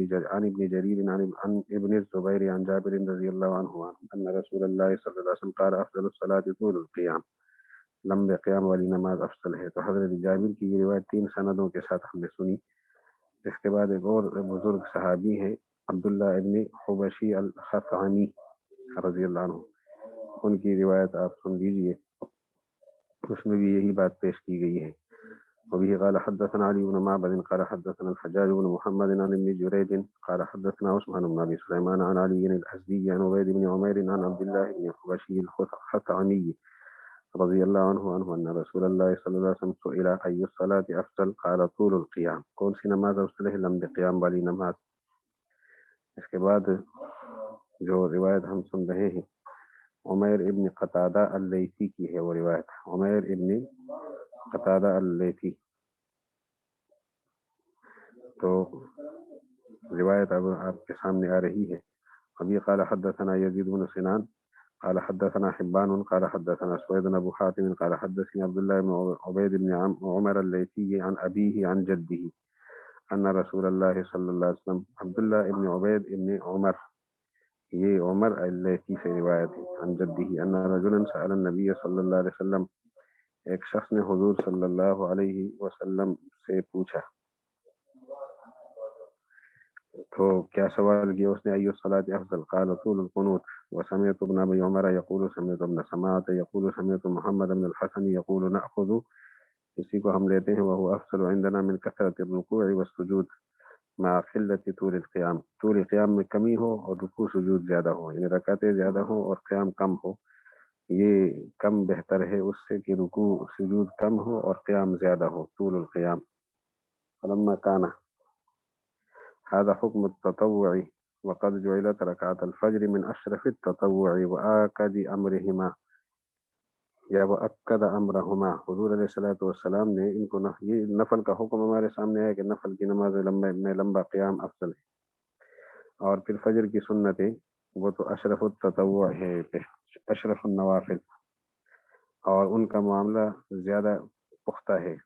جرير عن ابن الزبير عن جابر رضي الله عنه ان رسول الله صلى الله عليه وسلم قال افضل الصلاة طول القيام، لمبے قیام والی نماز افضل ہے. تو حضرت جابر کی یہ روایت 3 سندوں کے ساتھ ہم نے سنی. اس کے بعد ایک اور بزرگ صحابی ہے عبداللہ ابن حبشی الخطعمی رضی اللہ عنہ، ان کی روایت آپ سن لیجئے، اس میں بھی یہی بات پیش کی گئی ہے. وبه قال حدثنا علي بن معبد قال حدثنا الحجاج بن محمد عن ابن جريج قال حدثنا عثمان بن ابي سليمان عن علي الازدي عن عبيد بن عمير عن عبد الله بن حبشي الخطعمي رضي الله عنه ان رسول الله صلى الله عليه وسلم سئل اي الصلاة افضل قال طول القيام، کون سی نماز افضل ہے؟ لمبے قیام والی نماز. اس کے بعد جو روایت ہم سن رہے ہیں عمیر ابن قتادہ اللیثی کی ہے. وہ روایت عمیر ابن قتادہ اللیثی، تو روایت اب آپ کے سامنے آ رہی ہے. ابھی قال حدثنا یزید بن سنان قال حدثنا حبان قال حدثنا سوید بن ابو حاتم قال حدثني عبد الله بن عبيد بن عمر اللیثی عن ابیہ عن جدہ ان رسول اللہ صلی اللہ علیہ وسلم، عبداللہ ابن عبید ابن عمر، یہ عمر اللیثی سے روایت ہے، عن جدہ ان رجلا سأل النبی صلی اللہ علیہ وسلم، ایک شخص نے حضور صلی اللہ علیہ وسلم سے پوچھا. تو کیا سوال کیا اس نے؟ ایو الصلاة افضل قال طول القنوت. وسمعت ابن ابي عمر يقول سمعت ابن سماعة يقول سمعت محمد بن الحسن يقول نأخذ، اسی کو ہم لیتے ہیں وهو افضل عندنا من كثرة الركوع والسجود مع قلة طول القيام، طول قیام میں کمی ہو اور رکوع سجود زیادہ ہو، یعنی رکعتیں زیادہ ہو اور قیام کم ہو، یہ کم بہتر ہے اس سے کہ رکوع سجود کم ہو اور قیام زیادہ ہو، طول القیام. فلما كان هذا حكم التطوع وقد جعلت ركعة الفجر من أشرف التطوع وآكد أمرهما یا وأكد أمرهما، حضور علیہ الصلوۃ والسلام نے ان کو یہ نفل کا حکم ہمارے سامنے ہے کہ نفل کی نماز میں لمبا قیام افضل ہے، اور پھر فجر کی سنتیں وہ تو اشرف التطوع ہے، اشرف النوافل، اور ان کا معاملہ زیادہ پختہ ہے.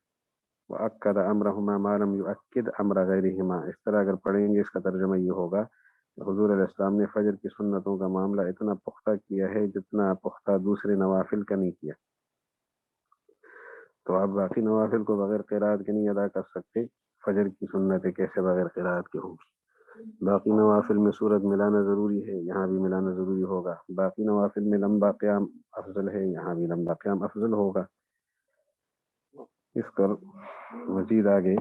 وأكد أمرهما ما لم يؤكد أمر غيرهما، اس طرح اگر پڑھیں گے اس کا ترجمہ یہ ہوگا کہ حضور علیہ السلام نے فجر کی سنتوں کا معاملہ اتنا پختہ کیا ہے جتنا پختہ دوسرے نوافل کا نہیں کیا. تو آپ باقی نوافل کو بغیر قرات کے نہیں ادا کر سکتے، فجر کی سنتیں کیسے بغیر قرات کے ہوں گی؟ باقی نوافل میں صورت ملانا ضروری ہے، یہاں بھی ملانا ضروری ہوگا۔ باقی نوافل میں لمبا قیام افضل ہے، یہاں بھی لمبا قیام افضل ہوگا۔ اس پر مزید آگے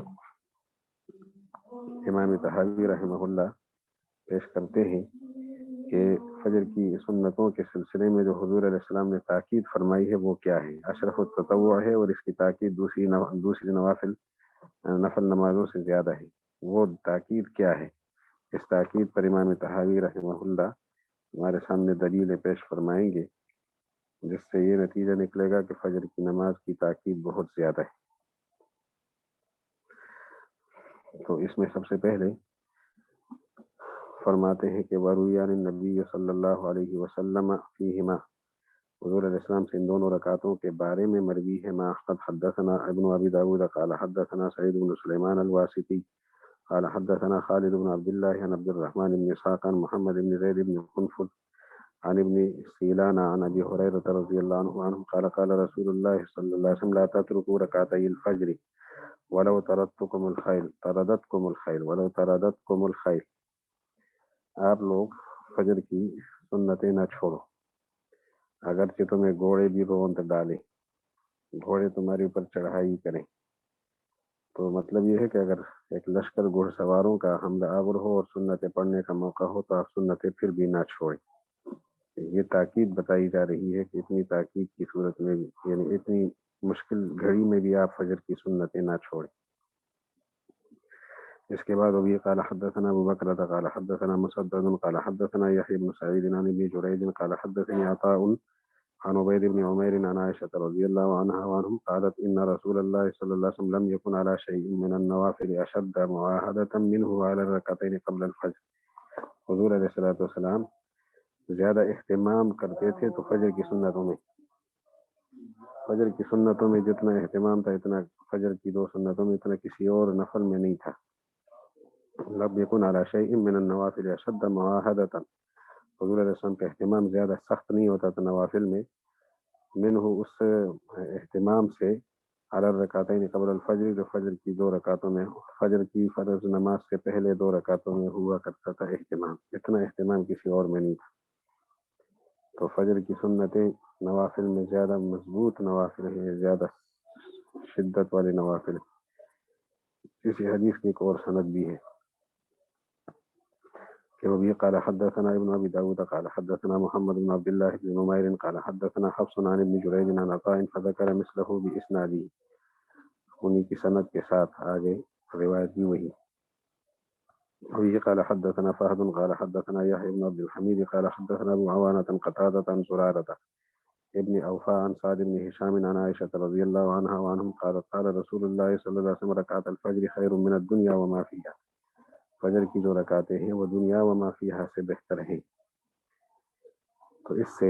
امام طحاوی رحمہ اللہ پیش کرتے ہیں کہ فجر کی سنتوں کے سلسلے میں جو حضور علیہ السلام نے تاکید فرمائی ہے وہ کیا ہے؟ اشرف التطوع ہے، اور اس کی تاکید دوسری نوافل نفل نمازوں سے زیادہ ہے۔ وہ تاکید کیا ہے؟ اس تاکید پر امام طحاوی رحمہ اللہ ہمارے سامنے دلیل پیش فرمائیں گے، جس سے یہ نتیجہ نکلے گا کہ فجر کی نماز کی تاکید بہت زیادہ ہے۔ تو اس میں سب سے پہلے فرماتے ہیں کہ وروی عن النبی صلی اللہ علیہ وسلم فیہما، حضور علیہ السلام سے ان دونوں رکعتوں کے بارے میں مروی ہے ما قد حدثنا ابن ابی داود قال حدثنا سعید بن سلیمان الواسطی قال حدثنا خالد بن عبد الله عن عبد الرحمن بن اسحاق عن محمد بن زید بن قنفذ عن ابن سیلان عن ابی ہریرہ رضی اللہ عنہ قال قال رسول اللہ صلی اللہ علیہ وسلم لا تتركوا ركعتي الفجر ولو طردتكم الخيل، آپ لوگ فجر کی سنتیں نہ چھوڑو اگرچہ تمہیں گھوڑے بھی روند ڈالیں، گھوڑے تمہارے اوپر چڑھائی کریں۔ تو مطلب یہ ہے کہ اگر ایک لشکر گھڑ سواروں کا حملہ آور ہو اور سنتیں پڑھنے کا موقع ہو تو آپ سنتیں پھر بھی نہ چھوڑیں۔ یہ تاکید بتائی جا رہی ہے کہ اتنی تاکید کی صورت میں بھی، یعنی اتنی مشکل گھڑی میں بھی آپ فجر کی سنتیں نہ چھوڑیں۔ اس کے بعد ابھی قال حدثنا ابو بکر قال حدثنا مسدد قال حدثنا يحيى بن سعيد عن ابي جريج قال حدثني عطاء عن عبيد بن عمير عن عائشة رضي الله عنها وعنهم قالت إن رسول الله صلى الله عليه وسلم لم يكن على شيء من النوافل أشد معاهدة منه على الركعتين قبل الفجر۔ حضور علیہ الصلوۃ والسلام زیادہ اہتمام کرتے تھے تو فجر کی سنتوں میں جتنا اہتمام تھا اتنا فجر کی دو سنتوں میں اتنا کسی اور نفل میں نہیں تھا۔ لم يكن على شيء من النوافل أشد معاهدة، حضور علیہ السلام کا اہتمام زیادہ سخت نہیں ہوتا تھا نوافل میں، منہ اس اہتمام سے علی الرکعتین قبل الفجر، جو فجر کی دو رکعتوں میں، فجر کی فرض نماز سے پہلے دو رکعتوں میں ہوا کرتا تھا اہتمام، اتنا اہتمام کسی اور میں نہیں تھا۔ تو فجر کی سنتیں نوافل میں زیادہ مضبوط نوافل ہیں، زیادہ شدت والے نوافل ہیں۔ اسی حدیث کی ایک اور سند بھی ہے کہ وبه قال حدثنا ابن ابي داود قال حدثنا محمد بن عبد الله بن نمير قال حدثنا حفص عن ابن جريج عن عطاء فذكر مثله باسناده، انہی کی سند کے ساتھ آگے روایت بھی وہی۔ وبه قال حدثنا فهد قال حدثنا يحيى بن عبد الحميد قال حدثنا ابو عوانة قتادة عن زرارة ابن اوفاء عن سعد بن هشام عن عائشة رضي الله عنها وعنهم قال قال رسول الله صلى الله عليه وسلم ركعت الفجر خير من الدنيا وما فيها، فجر کی جو رکعتیں ہیں وہ دنیا و ما فیہا سے بہتر ہیں۔ تو اس سے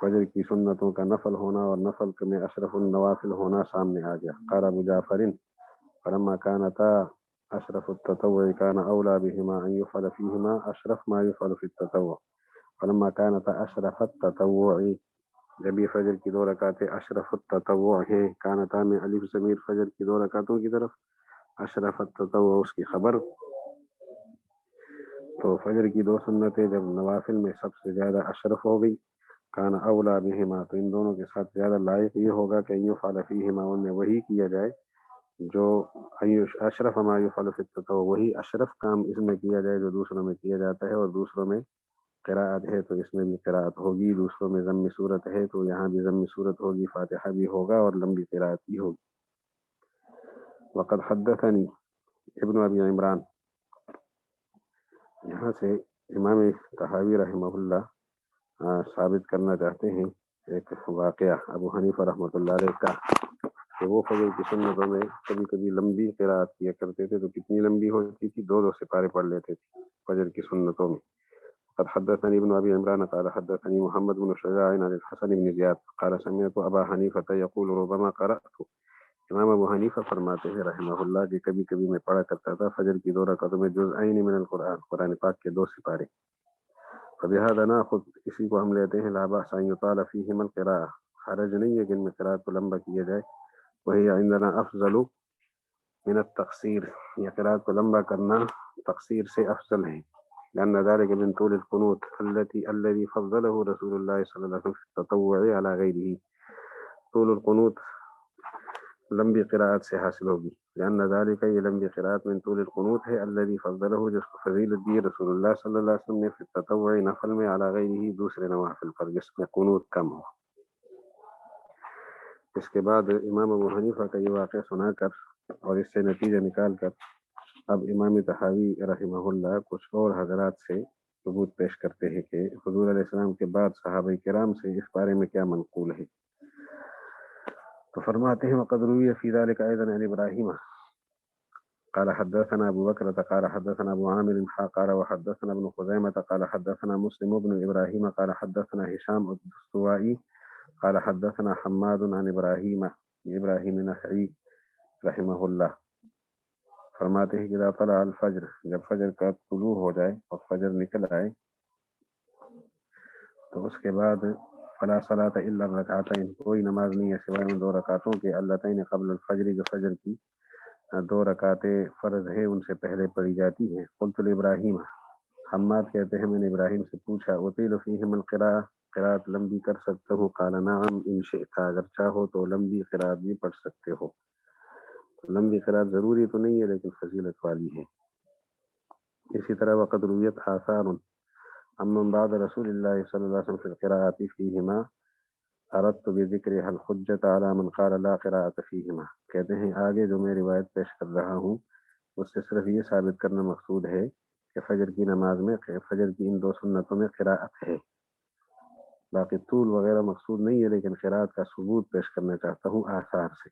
فجر کی سنتوں کا نفل ہونا اور نفل میں اشرف النوافل ہونا سامنے آ گیا۔ قال ابو جعفر فلما كانتا اشرف التطوع كان اولى بهما ان يفعل فيهما اشرف ما يفعل في التطوع، فلما كانتا اشرف التطوع، جب یہ فجر کی دو رکعتیں اشرف التطوع ہیں، کانتا میں الف ضمیر فجر کی دو رکعتوں کی طرف، اشرف التطوع اس کی خبر، تو فجر کی دو سنتیں جب نوافل میں سب سے زیادہ اشرف ہو گئی، کان اولا بہما، تو ان دونوں کے ساتھ زیادہ لائق یہ ہوگا کہ یفعل فیہما، ان میں وہی کیا جائے جو اشرف ما یفعل فی التطوع، وہی اشرف کام اس میں کیا جائے جو دوسروں میں کیا جاتا ہے، اور دوسروں میں قراءت ہے تو اس میں بھی قراءت ہوگی، دوسروں میں ضم صورت ہے تو یہاں بھی ضم صورت ہوگی، فاتحہ بھی ہوگا اور لمبی قراءت بھی ہوگی۔ وقد حدثنی ابن ابی عمران، یہاں سے امام طحاوی رحمہ اللہ ثابت کرنا چاہتے ہیں ایک واقعہ ابو حنیفہ رحمۃ اللہ علیہ کا، کہ وہ فجر کی سنتوں میں کبھی کبھی لمبی قراءت کیا کرتے تھے، تو کتنی لمبی ہوتی تھی، دو سپارے پڑھ لیتے تھے فجر کی سنتوں میں۔ قد حدثني ابن ابي عمران قال حدثني محمد بن شجاع عن الحسن بن زياد قال سمعت ابا حنیفہ یقول ربما قرأت، امام ابو حنیفہ فرماتے ہیں رحمہ اللہ کہ کبھی کبھی میں پڑھا کرتا تھا فجر کی دو رکعتوں میں جزءین من القرآن، قرآن پاک کے دو سپارے، فبهذا ناخذ، اسی کو ہم لیتے ہیں لا بأس ان يطال فيهما القراءة، حرج نہیں ہے کہ ان میں قرات کو لمبا کیا جائے. وہی عندنا افضل من التقصیر، یہ قرات کو لمبا کرنا تقصیر سے افضل ہے. لأن ذلك من طول القنوت الذي فضله رسول الله صلى الله عليه وسلم في التطوع على غيره. طول القنوت لمبی قراءت سے حاصل ہوگی. لأن ذلك یہ لمبی قراءت من طول القنوت ہے الذي فضله جس کو فضیلت دی رسول اللہ صلی اللہ علیہ وسلم نے في التطوع نفل میں على غیره دوسرے نوافل پر جس میں قنوت کم ہو. اس کے بعد امام ابو حنیفہ کا یہ واقعہ سنا کر اور اس سے نتیجہ نکال کر اب امام طحاوی رحمہ اللہ کچھ اور حضرات سے ثبوت پیش کرتے ہیں کہ حضور علیہ السلام کے بعد صحابہ کرام سے اس بارے میں کیا منقول ہے. تو فرماتے ہیں وقد روی فی ذلک ایضا عن ابراہیم قال حدثنا ابو بکر قال حدثنا ابو عامر قال وحدثنا ابن خزیمة قال حدثنا مسلم بن ابراہیم قال حدثنا هشام الدستوائي قال حدثنا حماد عن ابراہیم نخعی رحمہ اللہ. فرماتے ہیں کہ اذا طلع الفجر جب فجر کا طلوع ہو جائے اور فجر نکل آئے تو اس کے بعد فلا صلاۃ الا الرکعتین کوئی نماز نہیں ہے سوائے ان 2 رکعتوں کے اللتین قبل الفجر جو فجر کی 2 رکعتیں فرض ہے ان سے پہلے پڑھی جاتی ہیں. قلت لابراہیم حماد کہتے ہیں میں نے ابراہیم سے پوچھا اطیل فیہم القراءۃ قراءت لمبی کر سکتے ہو؟ قال نعم ان شئت اگر چاہو تو لمبی قراءت بھی پڑھ سکتے ہو. لمبی قراءت ضروری تو نہیں ہے لیکن فضیلت والی ہے. اسی طرح وقد رویت آثار امن بعد رسول اللہ صلی اللہ علیہ وسلم فی القراءات فیہما اردت بذکرها الحجۃ علی من قال لا قراءۃ فیہما. کہتے ہیں آگے جو میں روایت پیش کر رہا ہوں اس سے صرف یہ ثابت کرنا مقصود ہے کہ فجر کی نماز میں فجر کی ان 2 سنتوں میں قراءت ہے. باقی طول وغیرہ مقصود نہیں ہے لیکن قراءت کا ثبوت پیش کرنا چاہتا ہوں آثار سے.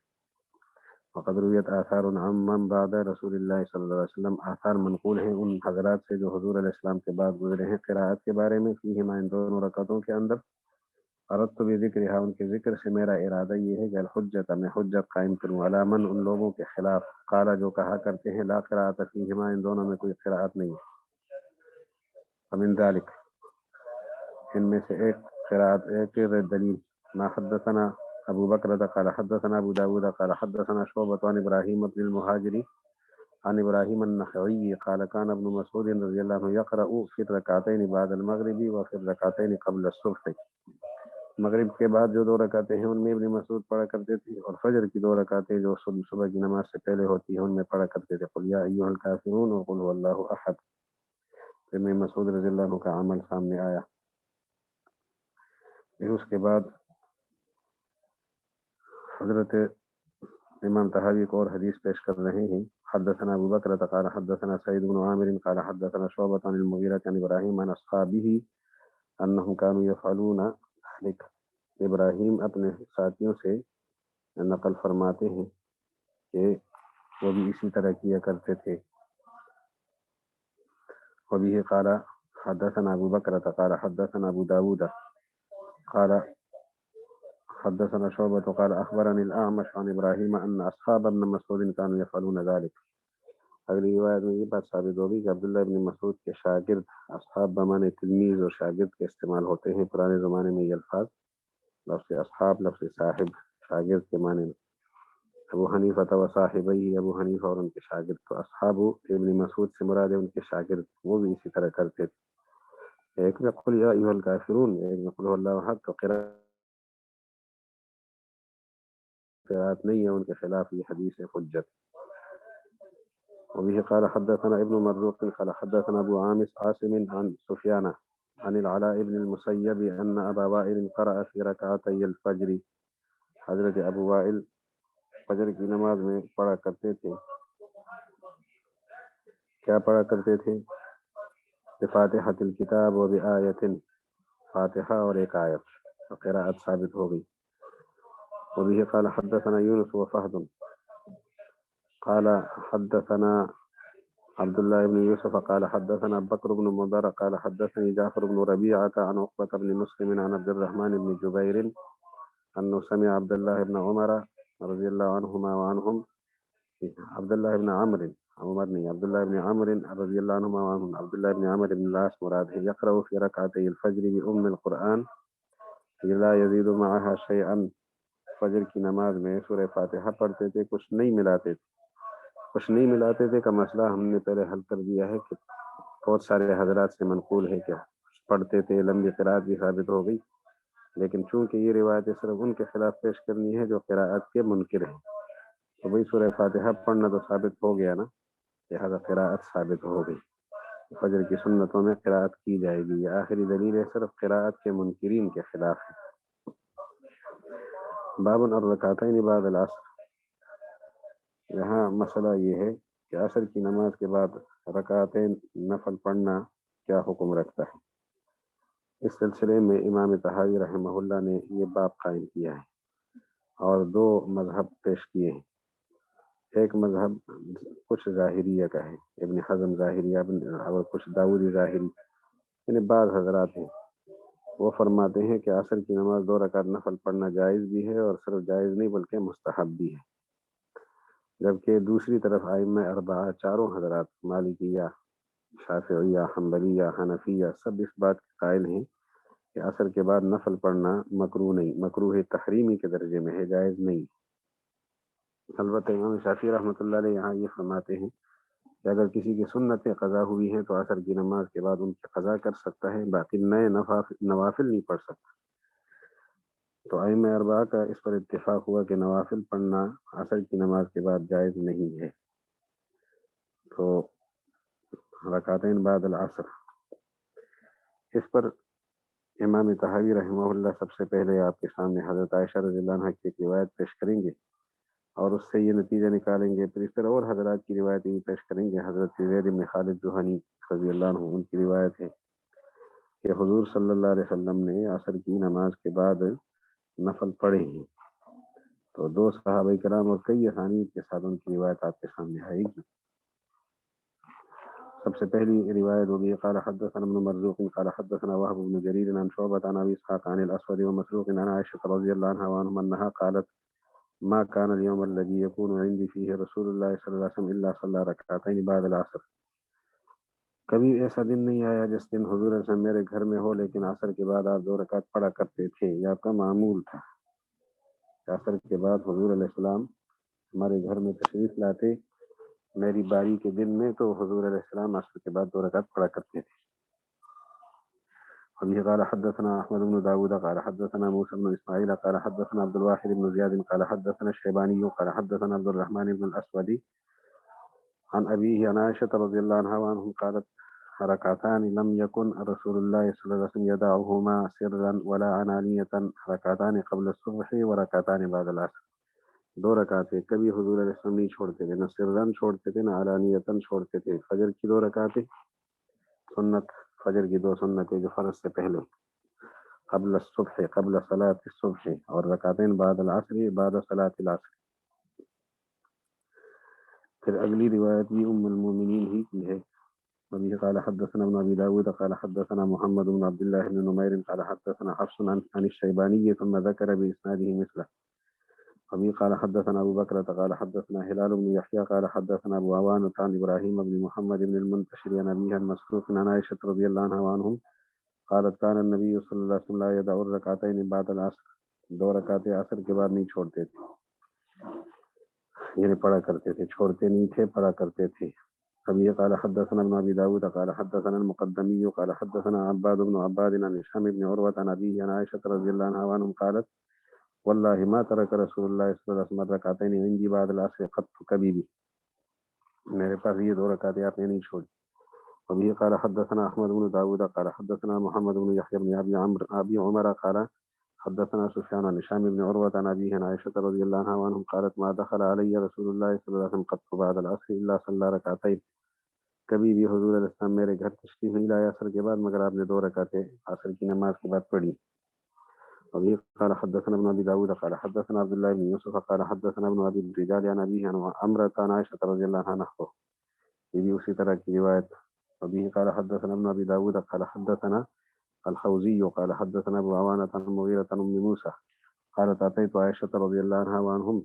وقد رویت آثار عمن بعد رسول اللہ صلی اللہ علیہ وسلم آثار منقول ہیں ان حضرات سے جو حضور علیہ السلام کے بعد گزرے ہیں قراءت کے بارے میں فیہما ان 2 رکعتوں کے اندر. اردت بذکرها ان کے ذکر سے میرا ارادہ یہ ہے کہ الحجۃ میں حجت قائم کروں علی من ان لوگوں کے خلاف قال جو کہا کرتے ہیں لا قراءۃ فیہما ان دونوں میں کوئی قراءت نہیں ہے. فمن ذلک ان میں سے ایک قراءت ایک دلیل ما حدثنا ابو بکر قال حدثنا ابو داود قال حدثنا شعبة عن ابراہیم بن المہاجری عن ابراہیم النخعی قال كان ابن مسعود رضی اللہ عنہ يقرأ في الركعتين بعد المغرب وفي الركعتين قبل الصبح. مغرب کے بعد جو 2 رکعتیں ہیں ان میں ابن مسعود پڑھا کرتے تھے اور فجر کی 2 رکعتیں جو صبح کی نماز سے پہلے ہوتی ہیں ان میں پڑھا کرتے تھے قل یا ایھا الکافرون وقل هو اللہ احد. پھر ابن مسعود رضی اللہ عنہ کا عمل سامنے آیا. پھر اس کے بعد حضرت امام طحاوی کو اور حدیث پیش کر رہے ہیں. حدثنا ابو بکر قال حدثنا سعید بن عامر قال حدثنا شعبة عن المغیرة عن ابراہیم عن اصحابه انهم كانوا يفعلون ذلك. ابراہیم اپنے ساتھیوں سے نقل فرماتے ہیں کہ وہ بھی اسی طرح کیا کرتے تھے. وبه قال حدثنا ابو بکر قال حدثنا ابو داود قال حدثنا شعبة قال اخبرني الاعمش عن ابراہیم ان اصحاب ابن مسعود كانوا يفعلون ذلك. اگلی روایت میں یہ بات ثابت ہوگی کہ عبداللہ ابن مسعود کے شاگرد اصحاب بمانے تلمیذ اور شاگرد کے استعمال ہوتے ہیں پرانے زمانے میں. یہ الفاظ لفظ اصحاب لفظ صاحب شاگرد کے معنی میں. ابو حنیفہ و صاحبی ابو حنیفہ اور ان کے شاگرد تو اصحاب ابن مسعود سے مراد ہے ان کے شاگرد وہ بھی اسی طرح کرتے تھے. ایک میں قل یا ایھا الکافرون ایک میں قل هو اللہ احد. تو قراءت نہیں ہے ان کے خلاف یہ حدیث حجت. وبه قال حدثنا ابن مرزوق قال حدثنا ابو عاصم عن سفيان عن العلاء بن المسيب ان ابا وائل قرأ في ركعتي الفجر. حضرت ابو وائل فجر کی نماز میں پڑھا کرتے تھے. کیا پڑھا کرتے تھے؟ بفاتحۃ الکتاب و بآیۃ فاتحہ اور ایک آیت قراءت ثابت ہو گئی. وبه قال حدثنا يونس وفهد قال حدثنا عبد الله بن يوسف قال حدثنا بكر بن مضر قال حدثني جعفر بن ربيعة عن عقبة بن مسلم عن عبد الرحمن بن جبير أنه سمع عبد الله بن عمر رضي الله عنهما وعنهم عبد الله بن عمرو عبد الله بن عمرو رضي الله عنهما وعنهم عبد الله بن عمرو بن العاص مراد يقرأ في ركعتي الفجر بأم القرآن لا یزید معها شیئا، فجر کی نماز میں سورہ فاتحہ پڑھتے تھے، کچھ نہیں ملاتے تھے۔ کچھ نہیں ملاتے تھے کا مسئلہ ہم نے پہلے حل کر دیا ہے کہ بہت سارے حضرات سے منقول ہے کیا پڑھتے تھے، لمبی قرأت بھی ثابت ہو گئی، لیکن چونکہ یہ روایتیں صرف ان کے خلاف پیش کرنی ہے جو قراءت کے منکر ہیں، تو بھئی سورہ فاتحہ پڑھنا تو ثابت ہو گیا نا، لہذا قراءت ثابت ہو گئی، فجر کی سنتوں میں قراءت کی جائے گی۔ یہ آخری دلیل ہے، صرف قراءت کے منکرین کے خلاف ہے۔ باب الرکعتین بعد العصر، یہاں مسئلہ یہ ہے کہ عصر کی نماز کے بعد رکعتین نفل پڑھنا کیا حکم رکھتا ہے۔ اس سلسلے میں امام طحاوی رحمہ اللہ نے یہ باب قائم کیا ہے اور دو مذہب پیش کیے ہیں۔ ایک مذہب کچھ ظاہریہ کا ہے، ابن حزم ظاہریہ اور کچھ داؤدی ظاہری، یعنی بعض حضرات ہیں، وہ فرماتے ہیں کہ عصر کی نماز 2 رکعت نفل پڑھنا جائز بھی ہے، اور صرف جائز نہیں بلکہ مستحب بھی ہے، جبکہ دوسری طرف ائمہ اربعہ چاروں حضرات مالکیہ، شافعیہ، حنبلیہ، حنفیہ سب اس بات کے قائل ہیں کہ عصر کے بعد نفل پڑھنا مکروہ نہیں، مکروہ تحریمی کے درجے میں ہے، جائز نہیں۔ البتہ امام شافعی رحمۃ اللہ علیہ یہاں یہ فرماتے ہیں کہ اگر کسی کی سنتیں قضا ہوئی ہیں تو عصر کی نماز کے بعد ان کی قضا کر سکتا ہے، باقی نئے نوافل نہیں پڑھ سکتا۔ تو ائمہ اربعہ کا اس پر اتفاق ہوا کہ نوافل پڑھنا عصر کی نماز کے بعد جائز نہیں ہے۔ تو رکعتین بعد العصر، اس پر امام طحاوی رحمہ اللہ سب سے پہلے آپ کے سامنے حضرت عائشہ رضی اللہ عنہا کی ایک روایت پیش کریں گے اور اس سے یہ نتیجہ نکالیں گے، پھر اس طرح اور حضرات کی روایتیں بھی پیش کریں گے۔ حضرت زید بن خالد جوہنی رضی اللہ عنہ، ان کی روایت ہے کہ حضور صلی اللہ علیہ وسلم نے عصر کی نماز کے بعد نفل پڑھے ہیں، تو 2 صحابہ کرام اور کئی اسانید کے ساتھ ان کی روایت آپ کے سامنے آئے گی۔ سب سے پہلی روایت ہوگی قال حدثنا ابن مرزوق قال حدثنا وهب بن جرير عن شعبة عن ابي اسحاق عن الاسود ومسروق عن عائشة رضي الله عنها انها قالت ما كان اليوم الذي يكون عندي فيه رسول الله صلى الله عليه وسلم الا صلى ركعتين بعد العصر، کبھی ایسا دن نہیں آیا جس دن حضور صلی اللہ علیہ وسلم میرے گھر میں ہو لیکن عصر کے بعد آپ 2 رکعت پڑھا کرتے تھے، یہ آپ کا معمول تھا۔ عصر کے بعد حضور علیہ السلام ہمارے گھر میں تشریف لاتے میری باری کے دن میں، تو حضور علیہ السلام عصر کے بعد 2 رکعت پڑھا کرتے تھے۔ وبه قال حدثنا احمد بن داود قال حدثنا موسى بن اسماعيل قال حدثنا عبد الواحد بن زياد قال حدثنا الشيباني قال حدثنا عبد الرحمن بن الاسود عن ابيه عن عائشة رضي الله عنها وعنهم قالت ركعتان لم يكن رسول الله صلى الله عليه وسلم يدعهما سرا ولا علانية، ركعتان قبل الصبح وركعتان بعد العصر، 2 رکعتیں کبھی حضور علیہ السلام نہیں چھوڑتے تھے، نہ سرن چھوڑتے تھے نہ علانیتاً چھوڑتے تھے۔ فجر کی 2 رکعتیں سنت، فجر کی 2 سنتیں جو فرض سے پہلے، قبل الصبح قبل صلاة الصبح، اور رکعتین بعد العصر بعد صلاة العصر۔ پھر اگلی روایت بھی ام المومنین ہی کی ہے۔ وبه قال حدثنا ابن ابي داود قال حدثنا محمد بن عبد الله بن نمير قال حدثنا حفص عن الشيباني ثم ذكر باسناده مثله۔ وبه قال حدثنا ابو بكر قال حدثنا هلال بن يحيى قال حدثنا ابو عوانة عن ابراهيم بن محمد بن المنتشر عن ابيه عن مسروق عن عائشة رضي الله عنها وعنهم قالت كان النبي صلى الله عليه وسلم لا يدع الركعتين بعد العصر، 2 رکعتیں عصر کے بعد نہیں چھوڑتے تھے، یعنی پڑھا کرتے تھے، چھوڑتے نہیں تھے، پڑھا کرتے تھے۔ ابھی قال حدثنا ابن ابي داود قال حدثنا المقدمي قال حدثنا عباد بن عباد عن هشام بن عروة عن ابيه عن عائشة رضي الله عنها وعنهم قالت والله ما ترك رسول الله صلى الله عليه وسلم ركعتين عندي بعد العصر قط، کبھی بھی میرے پاس یہ 2 رکعتیں آپ نے نہیں چھوڑی۔ وبه قال حدثنا احمد بن داود قال حدثنا محمد بن يحيى بن ابي عمر قال حدثنا سفيان عن هشام بن عروة عن ابيه عن عائشة رضي الله عنها وعنهم قالت ما دخل علي رسول الله صلى الله عليه وسلم قط بعد العصر الا صلى ركعتين، کبھی بھی حضور علیہ السلام میرے گھر تشریف نہیں لائے عصر کے بعد مگر آپ نے 2 رکعتیں عصر کی نماز کے بعد پڑھی۔ وبه قال حدثنا ابن ابي داود قال حدثنا عبد الله بن يوسف قال حدثنا ابن ابي الرجال عن ابيه عن عمرة عن عائشة رضي الله عنها نحوه، یہ بھی اسی طرح کی روایت۔ وبه قال حدثنا ابن ابي داود قال حدثنا الحوزي قال حدثنا ابو عوانة عن المغيرة عن ام موسى قالت اتيت عائشة رضي الله عنها وعنهم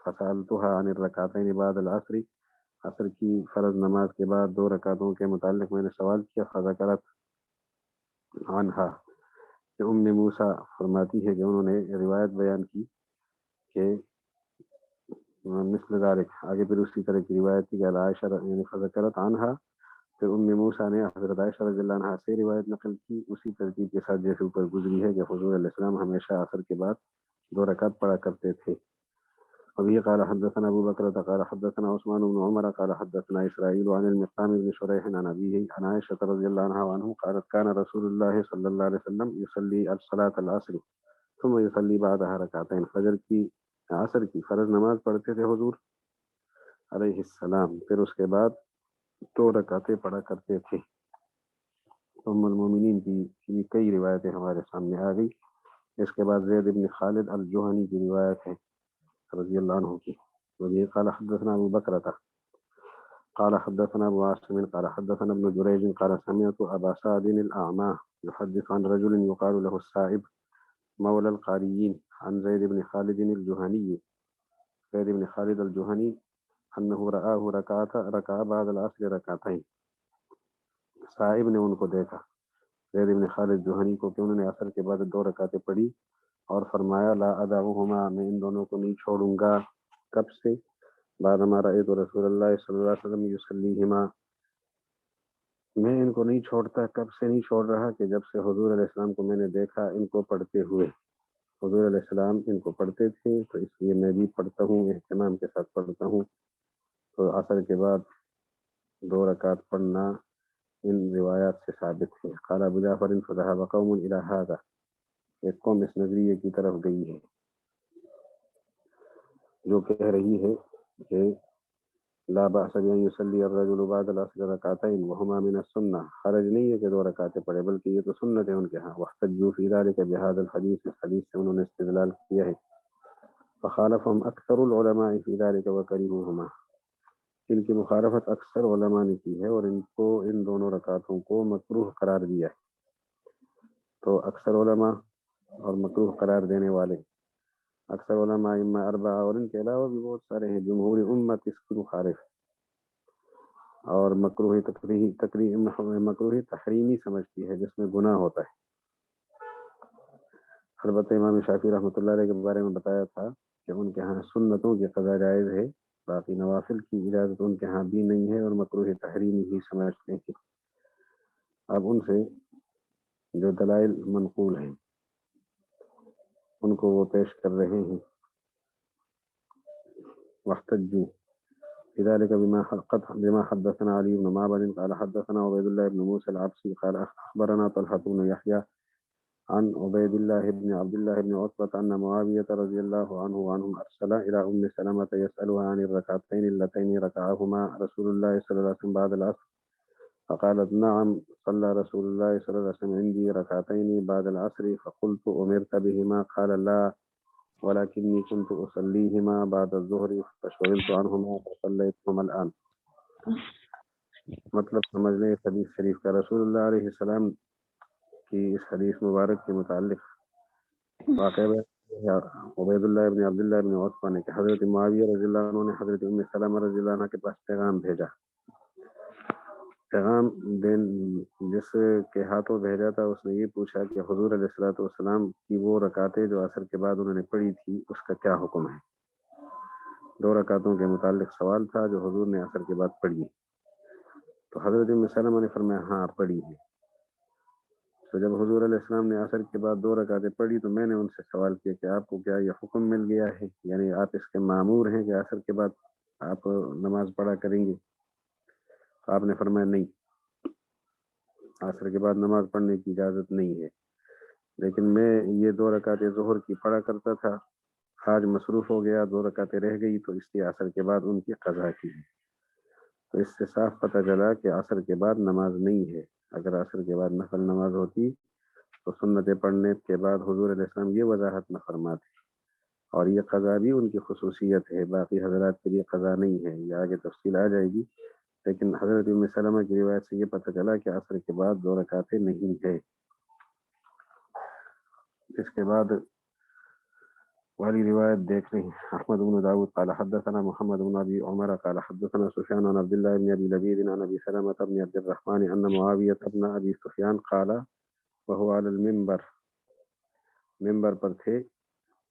فسألتها عن الركعتين بعد العصر، عصر کی فرض نماز کے بعد 2 رکعتوں کے متعلق میں نے سوال کیا، فذکرت عنہا، کہ ام موسیٰ فرماتی ہے کہ انہوں نے روایت بیان کی کہ مثل ذالک، آگے پھر اسی طرح کی روایت کی کہ عائشہ یعنی فذکرت عنہا، پھر ام موسیٰ نے حضرت عائشہ رضی اللہ عنہا سے روایت نقل کی اسی ترتیب کے ساتھ جیسے اوپر گزری ہے کہ حضور علیہ السلام ہمیشہ عصر کے بعد 2 رکعت پڑھا کرتے تھے. وبه قال حدثنا ابو بکر قال حدثنا عثمان بن عمر قال حدثنا اسرائيل عن المقدام بن شريح عن ابيه عن عائشة رضي الله عنها وعنه قالت كان رسول الله صلى الله عليه وسلم يصلي صلاة العصر ثم يصلي بعدها ركعتين. فجر کی عصر کی فرض نماز پڑھتے تھے حضور علیہ السلام، پھر اس کے بعد 2 رکعتیں پڑھا کرتے تھے. ام المومنین کی کئی روایتیں ہمارے سامنے آ گئی. اس کے بعد زید بن خالد الجوہنی کی روایت ہے رضی اللہ عنہ کی. وبه قال حدثنا ابو بکر قال حدثنا ابو عاصم قال حدثنا ابن جريج قال سمعت ابا سعد الاعمى يحدث عن رجل يقال له السائب مولى القاريين عن زيد بن خالد الجوهني انه رآه ركع بعد العصر ركعتين. سائب نے ان کو دیکھا، زید بن خالد جوہنی کو، کہ انہوں نے عصر کے بعد 2 رکعتیں پڑھی اور فرمایا لا ادعوهما، میں ان دونوں کو نہیں چھوڑوں گا. کب سے؟ بعد ما رأيت رسول اللہ صلی اللہ علیہ وسلم یصلیہما، میں ان کو نہیں چھوڑتا. کب سے نہیں چھوڑ رہا؟ کہ جب سے حضور علیہ السلام کو میں نے دیکھا ان کو پڑھتے ہوئے. حضور علیہ السلام ان کو پڑھتے تھے تو اس لیے میں بھی پڑھتا ہوں، اہتمام کے ساتھ پڑھتا ہوں. تو عصر کے بعد 2 رکعت پڑھنا ان روایات سے ثابت ہے. قال ابو جعفر فذهب قوم الى هذا، ایک قوم اس نظریے کی طرف گئی ہے جو کہہ رہی ہے کہ لا بأس بأن يصلي الرجل بعد العصر ركعتين وهما من السنة، حرج نہیں ہے کہ 2 رکعتیں پڑھے بلکہ یہ تو سنت ہے ان کے ہاں. واحتجوا في ذلك بهذا الحديث، اس حدیث سے انہوں نے استدلال کیا ہے. فخالفهم اکثر العلماء في ذلك وكرهوهما، ان کی مخالفت اکثر علماء نے کی ہے اور ان کو ان دونوں رکعتوں کو مکروہ قرار دیا ہے. تو اکثر علماء اور مکروہ قرار دینے والے اکثر علماء ائمہ 4 اور ان کے علاوہ بھی بہت سارے ہیں، جمہور امت اس کی مخالف اور مکروہ تحریمی سمجھتی ہے جس میں گناہ ہوتا ہے. البتہ امام شافعی رحمۃ اللہ علیہ کے بارے میں بتایا تھا کہ ان کے ہاں سنتوں کی قضا جائز ہے، باقی نوافل کی اجازت ان کے ہاں بھی نہیں ہے اور مکروہ تحریمی ہی سمجھتے ہیں. اب ان سے جو دلائل منقول ہیں ان کو وہ پیش کر رہے ہیں. واحتجوا لذلك بما حدثنا علي بن معبد قال حدثنا عبيد الله بن موسى العبسي قال أخبرنا طلحة بن يحيى عن عبيد الله بن عبد الله بن عتبة أن معاوية رضي الله عنه وعنهم أرسل إلى أم سلمة يسألها عن الركعتين اللتين ركعهما رسول الله صلى الله عليه وسلم بعد العصر، فقالت نعم صلى رسول الله صلى الله عليه وسلم عندي ركعتين بعد العصر، فقلت أمرت بهما؟ قال لا ولكني كنت أصليهما بعد الظهر فشغلت عنهما فصليتهما الآن. مطلب سمجھ لیں اس حدیث شریف کا. رسول اللہ علیہ السلام کی اس حدیث مبارک کے متعلق واقعہ عبید اللہ ابن عبداللہ ابن عتبہ نے کہ حضرت معاویہ رضی اللہ عنہ نے حضرت ام سلمہ رضی اللہ عنہ کے پاس پیغام بھیجا. پیغام جس کے ہاتھوں بھیجا تھا اس نے یہ پوچھا کہ حضور علیہ الصلوۃ والسلام کی وہ رکعتیں جو عصر کے بعد انہوں نے پڑھی تھی اس کا کیا حکم ہے. 2 رکعتوں کے متعلق سوال تھا جو حضور نے عصر کے بعد پڑھی. تو حضرت ام سلمہ نے فرمایا ہاں پڑھی ہے. تو جب حضور علیہ السلام نے عصر کے بعد 2 رکعتیں پڑھی تو میں نے ان سے سوال کیا کہ آپ کو کیا یہ حکم مل گیا ہے، یعنی آپ اس کے مامور ہیں کہ عصر کے بعد آپ نماز پڑھا کریں گے؟ تو آپ نے فرمایا نہیں، عصر کے بعد نماز پڑھنے کی اجازت نہیں ہے، لیکن میں یہ 2 رکعتیں ظہر کی پڑھا کرتا تھا، آج مصروف ہو گیا 2 رکعتیں رہ گئی تو اس لیے عصر کے بعد ان کی قضا کی ہے. تو اس سے صاف پتہ چلا کہ عصر کے بعد نماز نہیں ہے. اگر عصر کے بعد نفل نماز ہوتی تو سنتیں پڑھنے کے بعد حضور علیہ السلام یہ وضاحت نہ فرماتے، اور یہ قضا بھی ان کی خصوصیت ہے، باقی حضرات کے لیے قضا نہیں ہے. یہ آگے تفصیل آ جائے گی، لیکن حضرت ام سلمہ کی روایت سے یہ پتہ چلا کہ عصر کے بعد 2 رکعتیں نہیں ہے. اس کے بعد والی روایت دیکھ رہے ہیں. احمد بن داود قال حدثنا محمد بن ابي عمر قال حدثنا سفيان عن عبد الله بن ابي لبيد عن ابي سلمة بن عبد الرحمن ان معاوية بن ابي سفيان قال وهو على المنبر ممبر پر تھے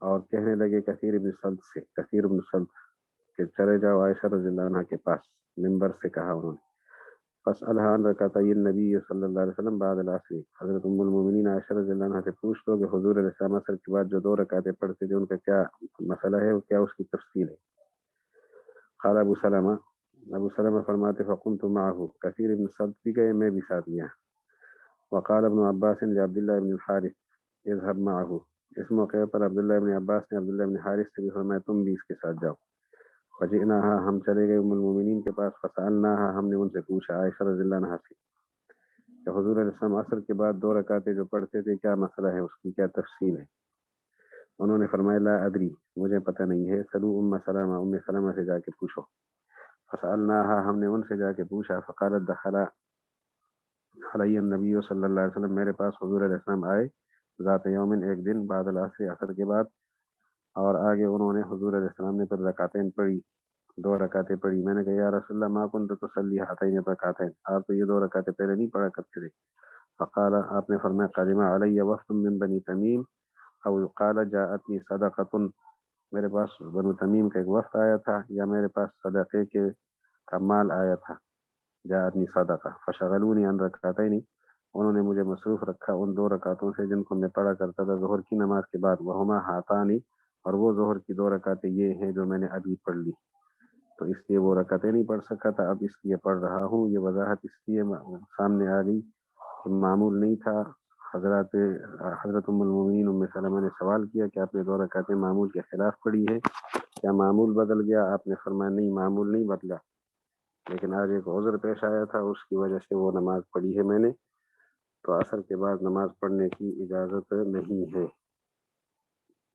اور کہنے لگے کثیر بن سلط کہ چلے جاؤ عائشہ رضی اللہ عنہ کے پاس. ممبر سے کہا انہوں نے فاسألها عن رکعتي النبی صلی اللہ علیہ وسلم بعد العصر. حضرت ام المومنین عائشہ رضی اللہ عنہ سے پوچھ لو کہ حضور علیہ السلام عصر کے بعد جو 2 رکعتیں پڑھتے تھے ان کا کیا مسئلہ ہے اور کیا اس کی تفصیل ہے. قال ابو سلمہ فرماتے فقمت معه. کثیر بن سلط بھی گئے میں بھی ساتھ گیا. وقال ابن عباس لعبداللہ بن الحارث اذهب معه. اس موقع پر عبداللہ بن عباس نے عبداللہ بن حارث سے بھی فرمایا تم بھی اس کے ساتھ جاؤ. فجئناها ہم چلے گئے ام المومنین کے پاس. فسألناها ہم نے ان سے پوچھا عائشہ رضی اللہ عنہ سے کہ حضور علیہ السلام عصر کے بعد 2 رکعتیں جو پڑھتے تھے کیا مسئلہ ہے اس کی کیا تفصیل ہے. انہوں نے فرمایا لا ادری مجھے پتہ نہیں ہے. سلو ام سلمہ سے جا کے پوچھو. فسألناها ہم نے ان سے جا کے پوچھا. فقالت دخل علی النبی صلی اللہ علیہ وسلم میرے پاس حضور علیہ السلام آئے ذات یومن ایک دن بعد العصر عصر کے بعد. اور آگے انہوں نے حضور علیہ السلام نے پھر رکعتین پڑھی 2 رکعتیں پڑھی. میں نے کہا یا رسول اللہ ما كنت تصلی هاتین رکعتین آپ تو یہ 2 رکعتیں پہلے نہیں پڑھا کرتے تھے. فقال آپ نے فرمایا قدم علی وفد من بنی تمیم او قال جاءتنی صدقۃ میرے پاس بنو تمیم کا ایک وفد آیا تھا یا میرے پاس صدقے کے کا مال آیا تھا. جاءتنی صدقہ فشغلونی عن رکعتین انہوں نے مجھے مصروف رکھا ان 2 رکعتوں سے جن کو میں پڑھا کرتا تھا ظہر کی نماز کے بعد. وہما ہاتانی اور وہ ظہر کی 2 رکعتیں یہ ہیں جو میں نے ابھی پڑھ لی تو اس لیے وہ رکعتیں نہیں پڑھ سکا تھا اب اس لیے پڑھ رہا ہوں. یہ وضاحت اس لیے سامنے آ گئی کہ معمول نہیں تھا. حضرت ام المومنین ام سلمہ نے سوال کیا کہ آپ نے 2 رکعتیں معمول کے خلاف پڑھی ہے کیا معمول بدل گیا. آپ نے فرمایا نہیں معمول نہیں بدلا لیکن آج ایک عذر پیش آیا تھا اس کی وجہ سے وہ نماز پڑھی ہے میں نے تو عصر کے بعد نماز پڑھنے کی اجازت نہیں ہے.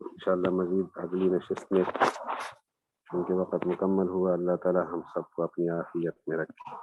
انشاءاللہ مزید اگلی نشست میں چونکہ وقت مکمل ہوا. اللہ تعالی ہم سب کو اپنی عافیت میں رکھے.